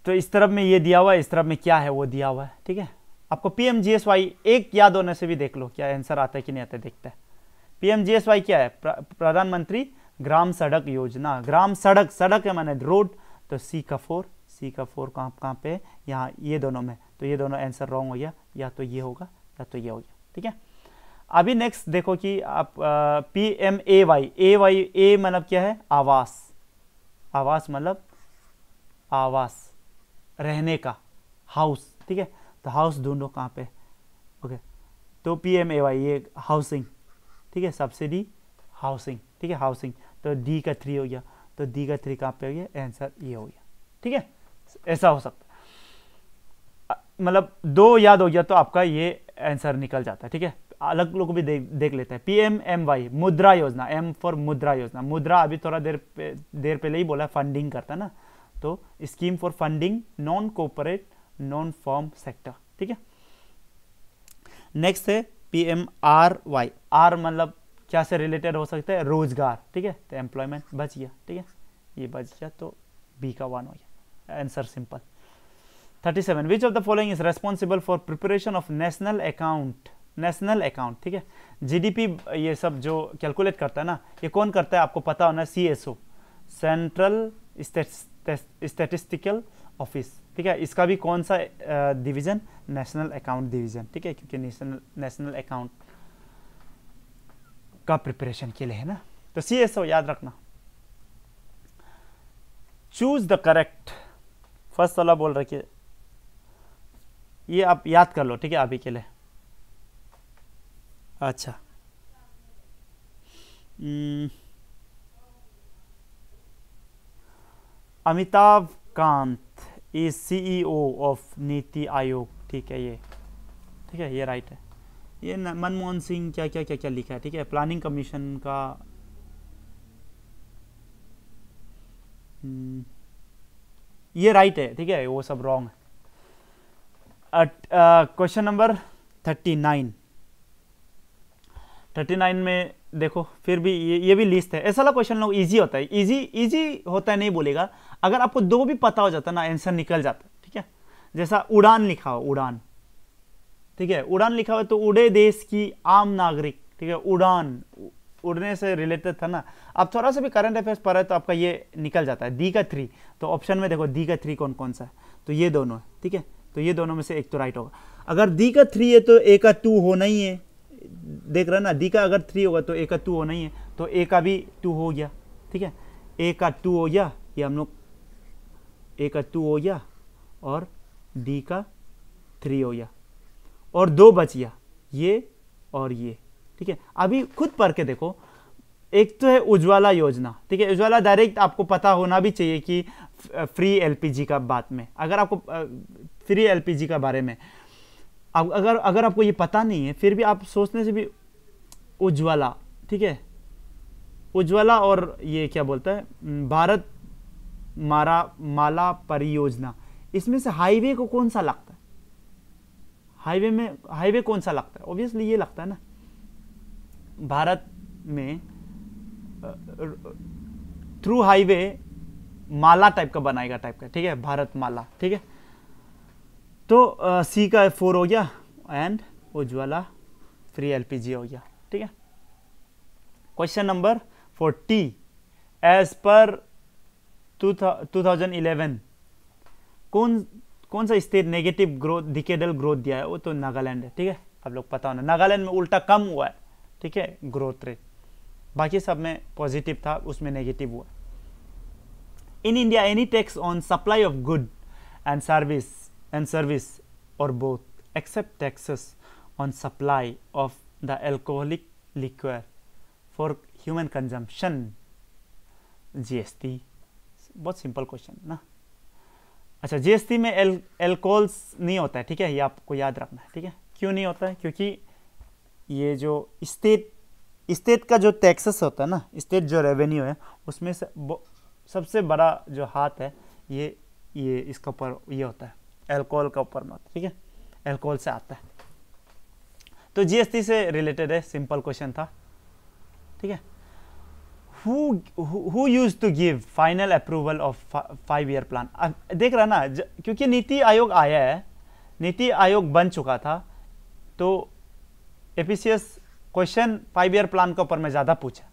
Speaker 1: तो इस तरफ में ये दिया हुआ है, इस तरफ में क्या है वो दिया हुआ है, ठीक है। आपको PMGSY एक याद होने से भी देख लो क्या आंसर आता है कि नहीं आता है, देखते हैं। PMGSY क्या है, प्रधानमंत्री ग्राम सड़क योजना, ग्राम सड़क है माने रोड, तो C का 4 कहाँ पे, यहाँ ये दोनों में, तो ये दोनों आंसर रॉन्ग हो गया, या तो ये होगा या तो ये हो गया, ठीक है। अभी नेक्स्ट देखो कि आप PMAY, ए मतलब क्या है, आवास मतलब आवास, रहने का, हाउस, ठीक है, तो हाउस ढूंढो कहाँ पे, ओके, तो PMAY ये हाउसिंग, ठीक है, सब्सिडी हाउसिंग, ठीक है, हाउसिंग, तो D का 3 हो गया, तो D का 3 कहाँ पे हो गया, आंसर ये हो गया, ठीक है, ऐसा हो सकता है, मतलब 2 याद हो गया तो आपका ये आंसर निकल जाता है, ठीक है। अलग लोग भी देख लेते हैं। PMMY मुद्रा योजना, M फॉर मुद्रा योजना। मुद्रा अभी थोड़ा देर पहले ही बोला फंडिंग करता है ना, तो scheme for funding non cooperate non farm sector, ठीक है। नेक्स्ट है PMRY। आर मतलब क्या से रिलेटेड हो सकता है, रोजगार, ठीक है। तो एम्प्लॉयमेंट बच गया, ठीक है, ये बच गया, तो बी का 1 हो गया answer, simple. 37 which of the following is responsible for preparation of national account. National account, ठीक है। जीडीपी ये सब जो कैलकुलेट करता है ना, ये कौन करता है आपको पता होना, CSO, सेंट्रल स्टैटिस्टिकल ऑफिस, ठीक है। इसका भी कौन सा डिवीजन, नेशनल अकाउंट डिवीजन, ठीक है, क्योंकि नेशनल अकाउंट का प्रिपरेशन के लिए है ना, तो CSO याद रखना। चूज द करेक्ट, फर्स्ट वाला बोल रखिए, ये आप याद कर लो, ठीक है, अभी के लिए। अच्छा, Amitabh Kant is CEO of NITI Aayog, ठीक है, ये ठीक है, ये राइट है। ये मनमोहन सिंह क्या क्या क्या क्या लिखा है, ठीक है, प्लानिंग कमीशन का, ये राइट है, ठीक है, वो सब रॉन्ग है। क्वेश्चन नंबर 39 में देखो, फिर भी ये भी लिस्ट है। ऐसा वाला क्वेश्चन लोग इजी होता है, इजी होता है नहीं बोलेगा, अगर आपको दो भी पता हो जाता है ना, आंसर निकल जाता है, ठीक है। जैसा उड़ान लिखा हो, उड़ान, ठीक है, उड़ान लिखा हुआ तो उड़े देश की आम नागरिक, ठीक है, उड़ान उड़ने से रिलेटेड था ना। आप थोड़ा सा भी करंट अफेयर्स पढ़े तो आपका ये निकल जाता है। दी का 3, तो ऑप्शन में देखो दी का 3 कौन कौन सा है, तो ये दोनों है, ठीक है, तो ये दोनों में से एक तो राइट होगा। अगर दी का 3 है तो ए का 2 होना ही है, देख रहे ना, डी का अगर 3 होगा तो ए का 2 होना ही है, तो ए का भी 2 हो गया, ठीक है, ए का 2 हो गया, ये हम लोग ए का 2 हो गया और डी का 3 हो गया, और 2 बच गया, ये और ये, ठीक है। अभी खुद पढ़ के देखो, एक तो है उज्ज्वला योजना, ठीक है, उज्ज्वला डायरेक्ट आपको पता होना भी चाहिए कि फ्री LPG का बात में, अगर आपको फ्री LPG का बारे में अगर आपको ये पता नहीं है, फिर भी आप सोचने से भी उज्ज्वला, ठीक है, उज्ज्वला और ये क्या बोलता है, भारत माला परियोजना, इसमें से हाईवे को कौन सा लगता है, हाईवे कौन सा लगता है, ऑब्वियसली ये लगता है ना, भारत में थ्रू हाईवे माला टाइप का बनाएगा, टाइप का, ठीक है, भारत माला, ठीक है। तो सी का 4 हो गया एंड उज्ज्वला फ्री LPG हो गया, ठीक है। क्वेश्चन नंबर 40 एज पर 2011 कौन सा state negative growth, decadal growth दिया है, वो तो नागालैंड है, ठीक है, आप लोग पता होना, नागालैंड में उल्टा कम हुआ है, ठीक है, ग्रोथ रेट, बाकी सब में पॉजिटिव था, उसमें नेगेटिव हुआ। In India any tax on supply of good and service or both except taxes on supply of the alcoholic liquor for human consumption, GST। बहुत सिंपल क्वेश्चन ना। अच्छा, GST में एल्कोहल्स नहीं होता है, ठीक है, ये आपको याद रखना है, ठीक है। क्यों नहीं होता है, क्योंकि ये जो स्टेट का जो टैक्सेस होता है ना, स्टेट जो रेवेन्यू है, उसमें से सबसे बड़ा जो हाथ है ये इसका ऊपर ये होता है, अल्कोहल का ऊपर में होता है, ठीक है, अल्कोहल से आता है, तो GST से रिलेटेड है, सिंपल क्वेश्चन था, ठीक है। Who used to give final approval of 5-year plan? देख रहा ना, क्योंकि नीति आयोग आया है, नीति आयोग बन चुका था, तो APCS क्वेश्चन 5-year प्लान के ऊपर में ज़्यादा पूछा,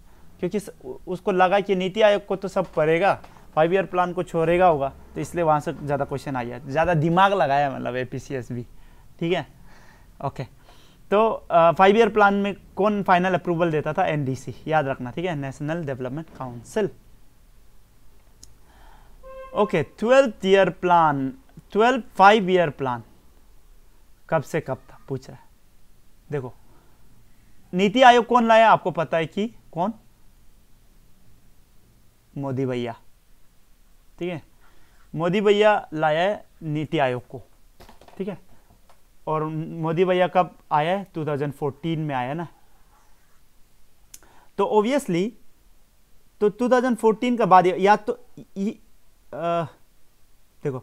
Speaker 1: क्योंकि उसको लगा कि नीति आयोग को तो सब पढ़ेगा, 5-year प्लान को छोड़ेगा होगा, तो इसलिए वहाँ से ज़्यादा क्वेश्चन आया, ज़्यादा दिमाग लगाया मतलब APCS भी, ठीक है, ओके। तो 5-year प्लान में कौन फाइनल अप्रूवल देता था, NDC, याद रखना, ठीक है, national development council. Okay, 5-year plan कब से कब था पूछ रहा है। देखो, नीति आयोग कौन लाया, आपको पता है कि कौन, मोदी भैया, ठीक है, मोदी भैया लाया है नीति आयोग को, ठीक है। और मोदी भैया कब आया है? 2014 में आया ना। तो ऑब्वियसली तो 2014 का बाद या तो देखो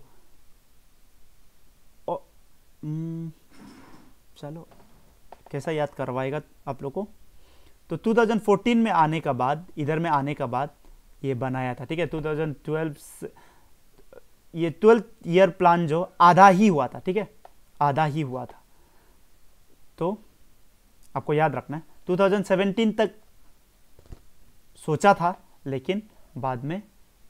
Speaker 1: चलो कैसा याद करवाएगा आप लोग को। तो 2014 में आने का बाद, इधर में आने का बाद ये बनाया था, ठीक है। 2012 ये 12th ईयर प्लान जो आधा ही हुआ था, ठीक है, आधा ही हुआ था। तो आपको याद रखना है 2017 तक सोचा था, लेकिन बाद में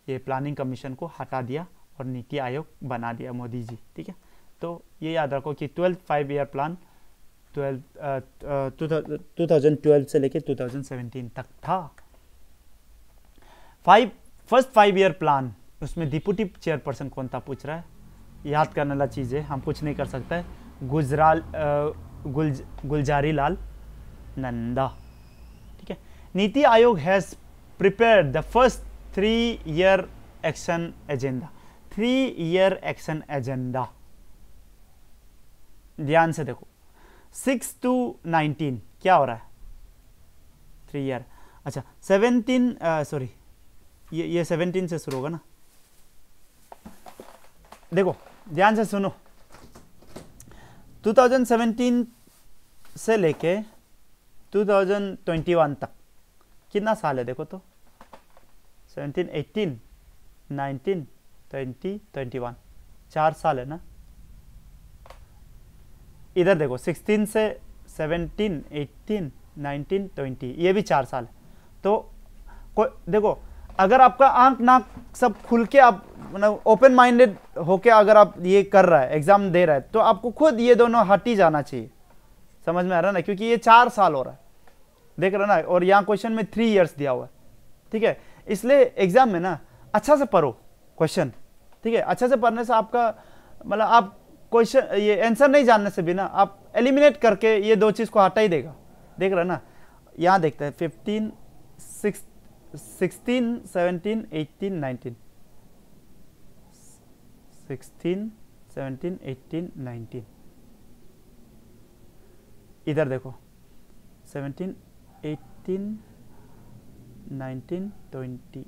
Speaker 1: ये प्लानिंग कमीशन को हटा दिया और नीति आयोग बना दिया मोदी जी, ठीक है। तो ये याद रखो कि 12th 5 ईयर प्लान 2012 से लेके 2017 तक था। फर्स्ट 5 ईयर प्लान, उसमें डिप्टी चेयरपर्सन कौन था पूछ रहा है। याद करने वाला चीज़ है, हम कुछ नहीं कर सकते। गुलजारी लाल नंदा, ठीक है। NITI Aayog has prepared the first 3 year action agenda. 3 year action agenda ध्यान से देखो, 6 to 19 क्या हो रहा है? 3 ईयर। अच्छा 17 सॉरी ये 17 से शुरू होगा ना। देखो ध्यान से सुनो, 2017 से लेके 2021 तक कितना साल है? देखो तो 17, 18, 19, 20, 21, 4 साल है ना। इधर देखो 16 से 17, 18, 19, 20, ये भी 4 साल है। तो देखो अगर आपका आंख नाक सब खुल के आप मतलब ओपन माइंडेड होके अगर आप ये कर रहा है, एग्जाम दे रहा है, तो आपको खुद ये दोनों हट ही जाना चाहिए। समझ में आ रहा है ना, क्योंकि ये 4 साल हो रहा है, देख रहे ना। और यहाँ क्वेश्चन में 3 इयर्स दिया हुआ है, ठीक है। इसलिए एग्जाम में ना अच्छा से पढ़ो क्वेश्चन, ठीक है। अच्छा से पढ़ने से आपका मतलब आप क्वेश्चन ये आंसर नहीं जानने से भी ना आप एलिमिनेट करके ये 2 चीज को हटा ही देगा, देख रहे ना। यहाँ देखते हैं 15, 16, 17, 18, 19, 16, 17, 18, 19। इधर देखो 17, 18, 19, 20,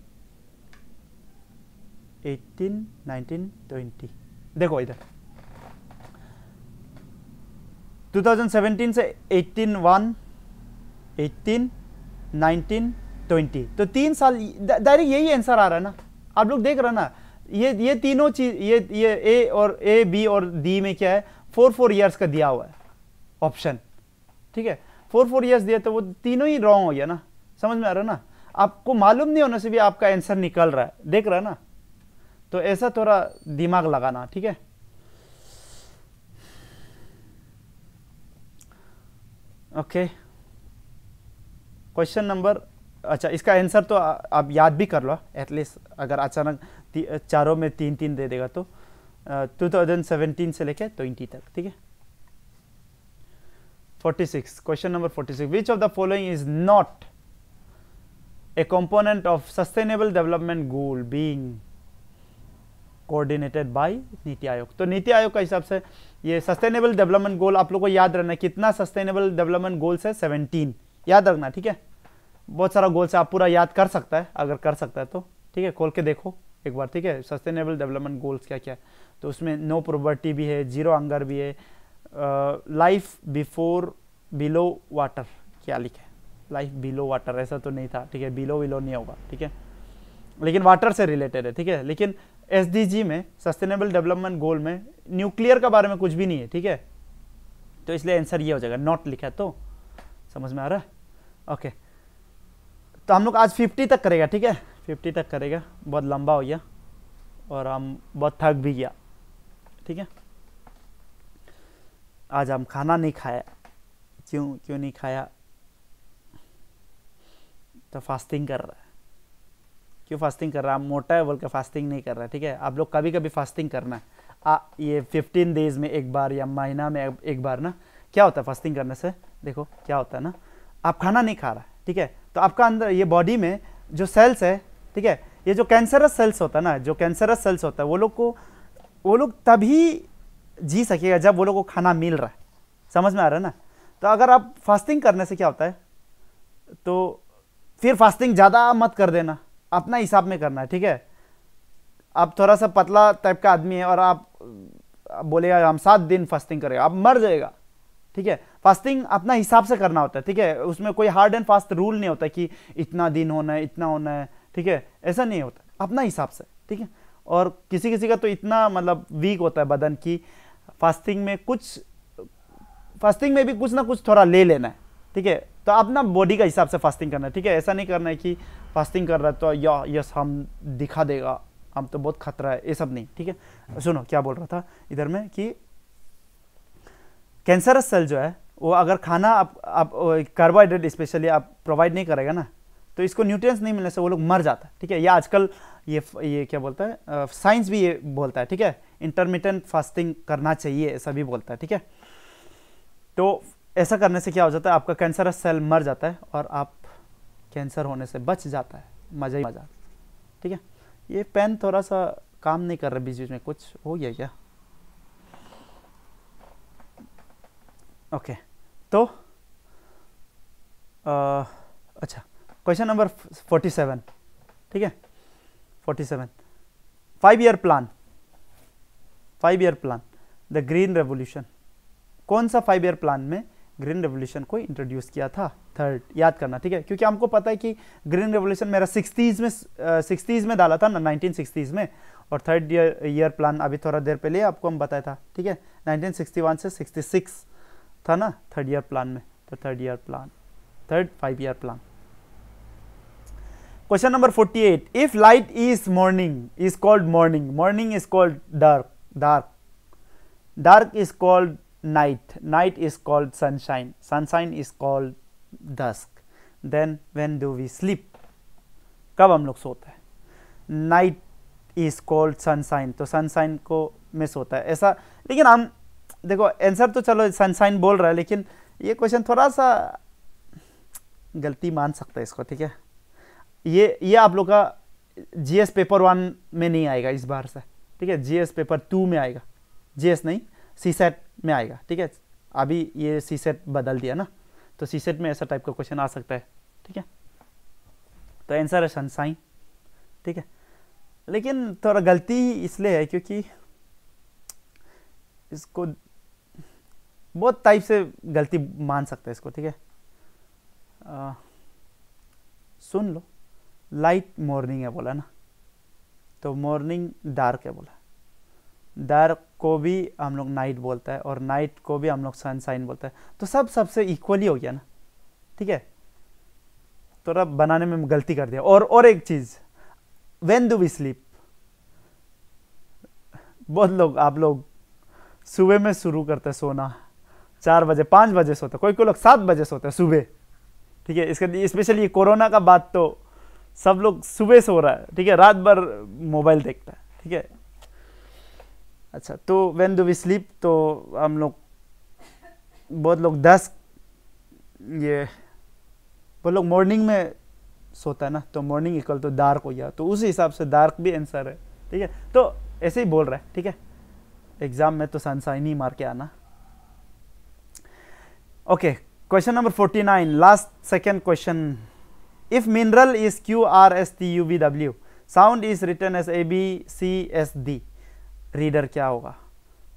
Speaker 1: 18, 19, 20। देखो इधर 2017 से 18, 1, 18, 19, 20, तो 3 साल डायरेक्ट यही आंसर आ रहा है ना। आप लोग देख रहे हैं ना, ये तीनों चीज ये ए और ए बी और डी में क्या है 4 इयर्स का दिया हुआ है ऑप्शन, ठीक है। 4 इयर्स दिया तो वो तीनों ही रॉन्ग हो गया ना। समझ में आ रहा है ना। आपको मालूम नहीं होने से भी आपका आंसर निकल रहा है, देख रहा है ना। तो ऐसा थोड़ा दिमाग लगाना, ठीक है। ओके क्वेश्चन नंबर, अच्छा इसका आंसर तो आप याद भी कर लो एटलीस्ट, अगर अचानक चारों में 3-3 दे देगा तो 2017 से लेके 20 तक, ठीक है। 46 question number 46, which of the following is not a component of sustainable development goal being coordinated by NITI Aayog. तो नीति आयोग का हिसाब से ये सस्टेनेबल डेवलपमेंट गोल आप लोग को याद रखना है। कितना सस्टेनेबल डेवलपमेंट गोल्स है? 17 याद रखना, ठीक है। बहुत सारा गोल्स है, आप पूरा याद कर सकता है अगर कर सकता है तो, ठीक है। खोल के देखो एक बार, ठीक है। सस्टेनेबल डेवलपमेंट गोल्स क्या क्या है, तो उसमें नो पॉवर्टी भी है, जीरो हंगर भी है, लाइफ बिफोर बिलो वाटर, क्या लिखा है? लाइफ बिलो वाटर, ऐसा तो नहीं था, ठीक है। बिलो नहीं होगा, ठीक है, लेकिन वाटर से रिलेटेड है, ठीक है। लेकिन एसडीजी में, सस्टेनेबल डेवलपमेंट गोल में न्यूक्लियर का बारे में कुछ भी नहीं है, ठीक है। तो इसलिए आंसर ये हो जाएगा, नॉट लिखा है। तो समझ में आ रहा है? ओके तो हम लोग आज 50 तक करेगा, ठीक है। 50 तक करेगा, बहुत लंबा हो गया और हम बहुत थक भी गया, ठीक है। आज हम खाना नहीं खाया, क्यों नहीं खाया? तो फास्टिंग कर रहा है। क्यों फास्टिंग कर रहा है? मोटा है बोल के फास्टिंग नहीं कर रहा है, ठीक है। आप लोग कभी कभी फास्टिंग करना है, ये 15 डेज में एक बार या महीना में एक बार ना। क्या होता है फास्टिंग करने से? देखो क्या होता है ना, आप खाना नहीं खा रहा है, ठीक है। तो आपका अंदर ये बॉडी में जो सेल्स है, ठीक है, ये जो कैंसरस सेल्स होता है ना, जो कैंसरस सेल्स होता है वो लोग तभी जी सकेगा जब वो लोग को खाना मिल रहा है। समझ में आ रहा है ना? तो अगर आप फास्टिंग करने से क्या होता है, तो फिर फास्टिंग ज़्यादा मत कर देना, अपना हिसाब में करना है, ठीक है? आप थोड़ा सा पतला टाइप का आदमी है और आप बोलेगा हम 7 दिन फास्टिंग करेगा, आप मर जाएगा, ठीक है? फास्टिंग अपना हिसाब से करना होता है, ठीक है? उसमें कोई हार्ड एंड फास्ट रूल नहीं होता कि इतना दिन होना है, इतना होना है, ठीक है? ऐसा नहीं होता, अपना हिसाब से, ठीक है? और किसी किसी का तो इतना मतलब वीक होता है बदन की फास्टिंग में भी कुछ ना कुछ थोड़ा ले लेना है, ठीक है? तो अपना बॉडी का हिसाब से फास्टिंग करना है, ठीक है? ऐसा नहीं करना है कि फास्टिंग कर रहा है तो यस हम दिखा देगा, हम तो बहुत खतरा है, ये सब नहीं, ठीक है? सुनो क्या बोल रहा था इधर में कि कैंसरस सेल जो है वो अगर खाना आप कार्बोहाइड्रेट स्पेशली आप प्रोवाइड नहीं करेगा ना, तो इसको न्यूट्रिएंट्स नहीं मिलने से वो लोग मर जाता है, ठीक है? या आजकल ये क्या बोलता है, साइंस भी ये बोलता है, ठीक है? इंटरमिटेंट फास्टिंग करना चाहिए, ऐसा भी बोलता है, ठीक है? तो ऐसा करने से क्या हो जाता है, आपका कैंसरस सेल मर जाता है और आप कैंसर होने से बच जाता है, मजा ही मजा, ठीक है? ये पेन थोड़ा सा काम नहीं कर रहा, बीच बीच में कुछ हो गया क्या? ओके, तो अच्छा, क्वेश्चन नंबर 47, ठीक है? 47, 5 year plan, the green revolution, कौन सा 5 ईयर प्लान में ग्रीन रेवोल्यूशन को इंट्रोड्यूस किया था? थर्ड, याद करना, ठीक है? क्योंकि हमको पता है कि ग्रीन रेवोल्यूशन मेरा 60s में डाला था ना, 1960s में, और थर्ड ईयर प्लान अभी थोड़ा देर पहले आपको हम बताया था, ठीक है? 1961 से 66 था ना थर्ड ईयर प्लान में, तो third 5 year plan. Question number 48, if light is morning is called morning is called dark is called night is called sunshine is called dusk, then when do we sleep? कब हम लोग सोते हैं? night is called sunshine, तो sunshine को miss होता है ऐसा, लेकिन हम देखो आंसर तो चलो sunshine बोल रहा है, लेकिन ये क्वेश्चन थोड़ा सा गलती मान सकता है इसको, ठीक है? ये आप लोग का जीएस पेपर 1 में नहीं आएगा इस बार से, ठीक है? जीएस पेपर 2 में आएगा, जीएस नहीं सीसेट में आएगा, ठीक है? अभी ये सीसेट बदल दिया ना, तो सीसेट में ऐसा टाइप का क्वेश्चन आ सकता है, ठीक है? तो आंसर है सनशाइन, ठीक है? लेकिन थोड़ा गलती इसलिए है क्योंकि इसको बहुत टाइप से गलती मान सकते हैं इसको, ठीक है? सुन लो, लाइट मॉर्निंग है बोला ना, तो मॉर्निंग डार्क है बोला, डार्क को भी हम लोग नाइट बोलता है और नाइट को भी हम लोग सनशाइन बोलता है, तो सब सबसे इक्वली हो गया ना, ठीक है? थोड़ा बनाने में गलती कर दिया। और एक चीज, व्हेन डू वी स्लीप, बहुत लोग आप लोग सुबह में शुरू करते हैं सोना, 4 बजे 5 बजे सोते, कोई लोग 7 बजे सोते हैं सुबह, ठीक है? इसके स्पेशली कोरोना का बाद तो सब लोग सुबह सो रहा है, ठीक है? रात भर मोबाइल देखता है, ठीक है? अच्छा, तो व्हेन डू वी स्लीप, तो हम लोग बहुत लोग 10 ये बहुत लोग मॉर्निंग में सोता है ना, तो मॉर्निंग इक्वल तो डार्क हो गया, तो उस हिसाब से डार्क भी आंसर है, ठीक है? तो ऐसे ही बोल रहा है, ठीक है? एग्जाम में तो सनशाइन ही मार के आना। Okay, question number 49, last second question, if mineral is QRSTUVW, sound is written as ABCSD, reader क्या होगा?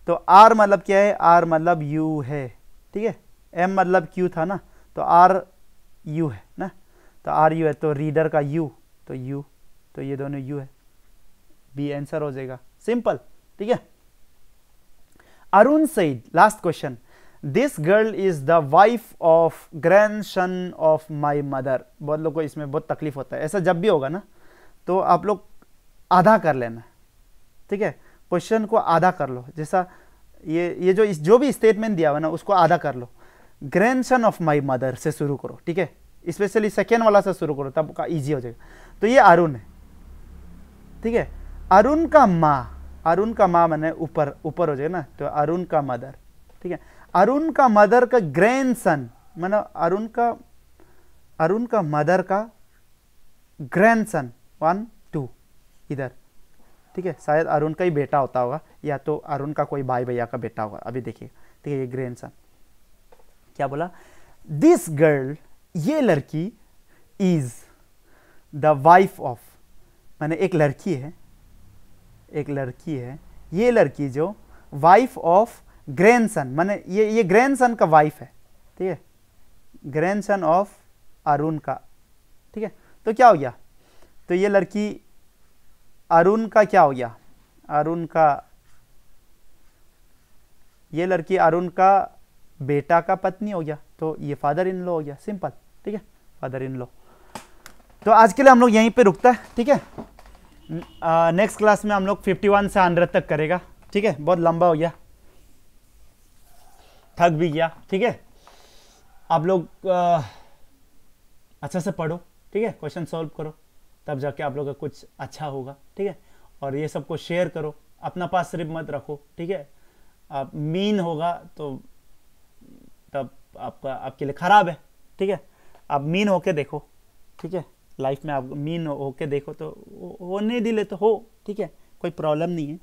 Speaker 1: तो R मतलब क्या है? R मतलब U है, ठीक है? M मतलब Q था ना, तो R U है ना, तो R U है, तो रीडर का U, तो U, तो ये दोनों U है, B आंसर हो जाएगा, सिंपल, ठीक है? Arun Saeed, last question, this girl is the wife of grandson of my mother. बहुत लोगों को इसमें बहुत तकलीफ होता है, ऐसा जब भी होगा ना तो आप लोग आधा कर लेना, ठीक है? क्वेश्चन को आधा कर लो, जैसा ये जो भी स्टेटमेंट दिया हुआ ना उसको आधा कर लो, ग्रैंडसन ऑफ माई मदर से शुरू करो, ठीक है? स्पेशली सेकेंड वाला से शुरू करो, तब का इजी हो जाएगा। तो ये अरुण है, ठीक है? अरुण का माँ मैंने ऊपर हो जाएगा ना, तो अरुण का मदर, ठीक है? अरुण का मदर का ग्रैंडसन, माना अरुण का मदर का ग्रैंडसन, 1 2 इधर, ठीक है, शायद अरुण का ही बेटा होता होगा या तो अरुण का कोई भाई भैया का बेटा होगा, अभी देखिए, ठीक है, ये ग्रैंडसन। क्या बोला, दिस गर्ल, ये लड़की, इज द वाइफ ऑफ, माने एक लड़की है, एक लड़की है, ये लड़की जो वाइफ ऑफ ग्रैंडसन, माने ये ग्रैंडसन का वाइफ है, ठीक है, ग्रैंडसन ऑफ अरुण का, ठीक है। तो क्या हो गया, तो ये लड़की अरुण का क्या हो गया, अरुण का, ये लड़की अरुण का बेटा का पत्नी हो गया, तो ये फादर इन लॉ हो गया, सिंपल, ठीक है, फादर इन लॉ। तो आज के लिए हम लोग यहीं पे रुकता है, ठीक है। नेक्स्ट क्लास में हम लोग 51 से 100 तक करेगा, ठीक है, बहुत लंबा हो गया, थक भी गया, ठीक है। आप लोग अच्छा से पढ़ो, ठीक है, क्वेश्चन सॉल्व करो, तब जाके आप लोग का कुछ अच्छा होगा, ठीक है। और ये सबको शेयर करो, अपना पास सिर्फ मत रखो, ठीक है। आप मीन होगा तो तब आपके लिए खराब है, ठीक है। आप मीन होके देखो, ठीक है, लाइफ में आप मीन होके देखो तो होने दिले तो हो, ठीक है, कोई प्रॉब्लम नहीं है,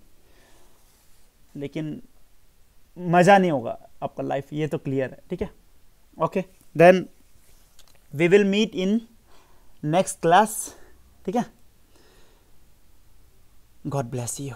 Speaker 1: लेकिन मज़ा नहीं होगा आपका लाइफ, ये तो क्लियर है, ठीक है। Okay, then we will meet in next class, ठीक है। God bless you.